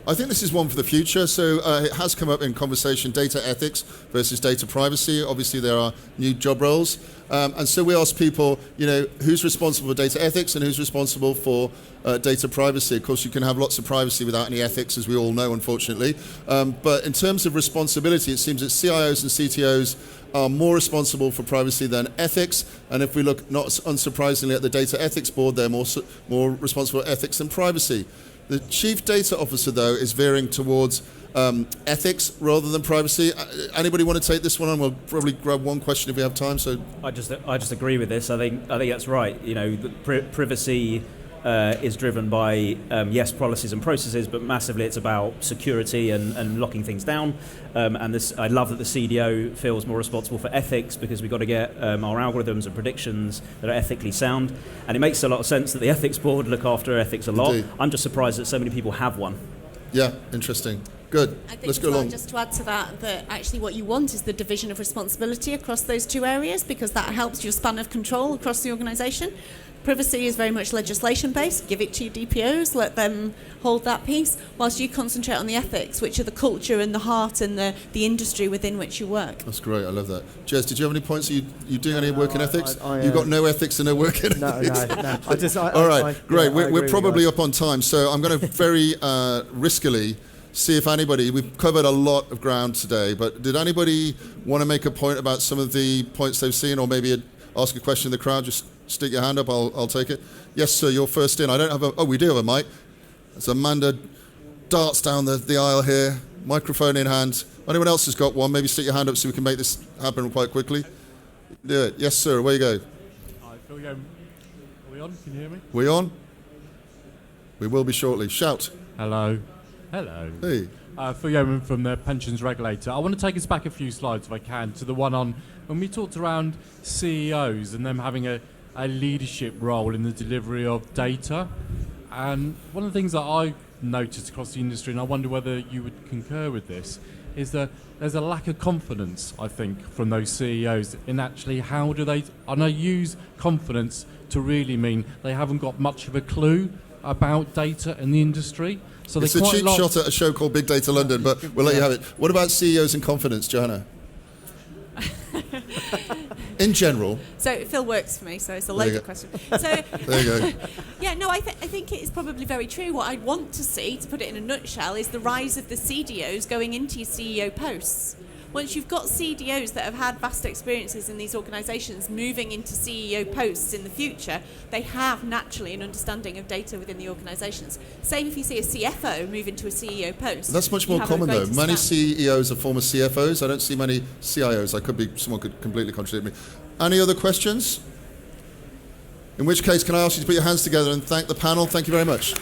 I think this is one for the future. So it has come up in conversation, data ethics versus data privacy. Obviously, there are new job roles. And so we ask people, who's responsible for data ethics and who's responsible for data privacy. Of course, you can have lots of privacy without any ethics, as we all know, unfortunately. But in terms of responsibility, it seems that CIOs and CTOs are more responsible for privacy than ethics. And if we look, not unsurprisingly, at the Data Ethics Board, they're more responsible for ethics than privacy. The Chief Data Officer, though, is veering towards ethics rather than privacy. Anybody want to take this one on? We'll probably grab one question if we have time. So I just agree with this. I think that's right. The privacy is driven by yes, policies and processes, but massively it's about security and locking things down. And this, I love that the CDO feels more responsible for ethics, because we've got to get our algorithms and predictions that are ethically sound. And it makes a lot of sense that the ethics board look after ethics a lot. Indeed. I'm just surprised that so many people have one. Yeah, interesting. Good. I think Let's as go well, along. just to add to that actually what you want is the division of responsibility across those two areas, because that helps your span of control across the organisation. Privacy is very much legislation-based. Give it to your DPOs, let them hold that piece, whilst you concentrate on the ethics, which are the culture and the heart and the industry within which you work. That's great. I love that. Jez, did you have any points? Are you doing any work in ethics? You've got no ethics and no work in ethics? No. All right, great. We're probably up on time, so I'm going to very riskily see if anybody, we've covered a lot of ground today, but did anybody want to make a point about some of the points they've seen, or maybe ask a question in the crowd? Just stick your hand up, I'll take it. Yes, sir, you're first in. I don't have we do have a mic. As Amanda darts down the aisle here, microphone in hand. Anyone else has got one, maybe stick your hand up so we can make this happen quite quickly. Do it. Yes, sir, away you go. Are we on? Can you hear me? We on? We will be shortly. Shout. Hello. Hello. Hey. Phil Yeoman from the Pensions Regulator. I want to take us back a few slides, if I can, to the one on when we talked around CEOs and them having a leadership role in the delivery of data. And one of the things that I've noticed across the industry, and I wonder whether you would concur with this, is that there's a lack of confidence, I think, from those CEOs in actually how do they, and I use confidence to really mean they haven't got much of a clue about data in the industry. So It's a cheap shot at a show called Big Data London, but we'll let you have it. What about CEOs and confidence, Johanna? In general. So Phil works for me, so it's a loaded question. So there you go. Yeah, no, I think it is probably very true. What I want to see, to put it in a nutshell, is the rise of the CDOs going into your CEO posts. Once you've got CDOs that have had vast experiences in these organisations moving into CEO posts in the future, they have naturally an understanding of data within the organisations. Same if you see a CFO move into a CEO post. That's much more common though. Many CEOs are former CFOs. I don't see many CIOs. Someone could completely contradict me. Any other questions? In which case, can I ask you to put your hands together and thank the panel? Thank you very much.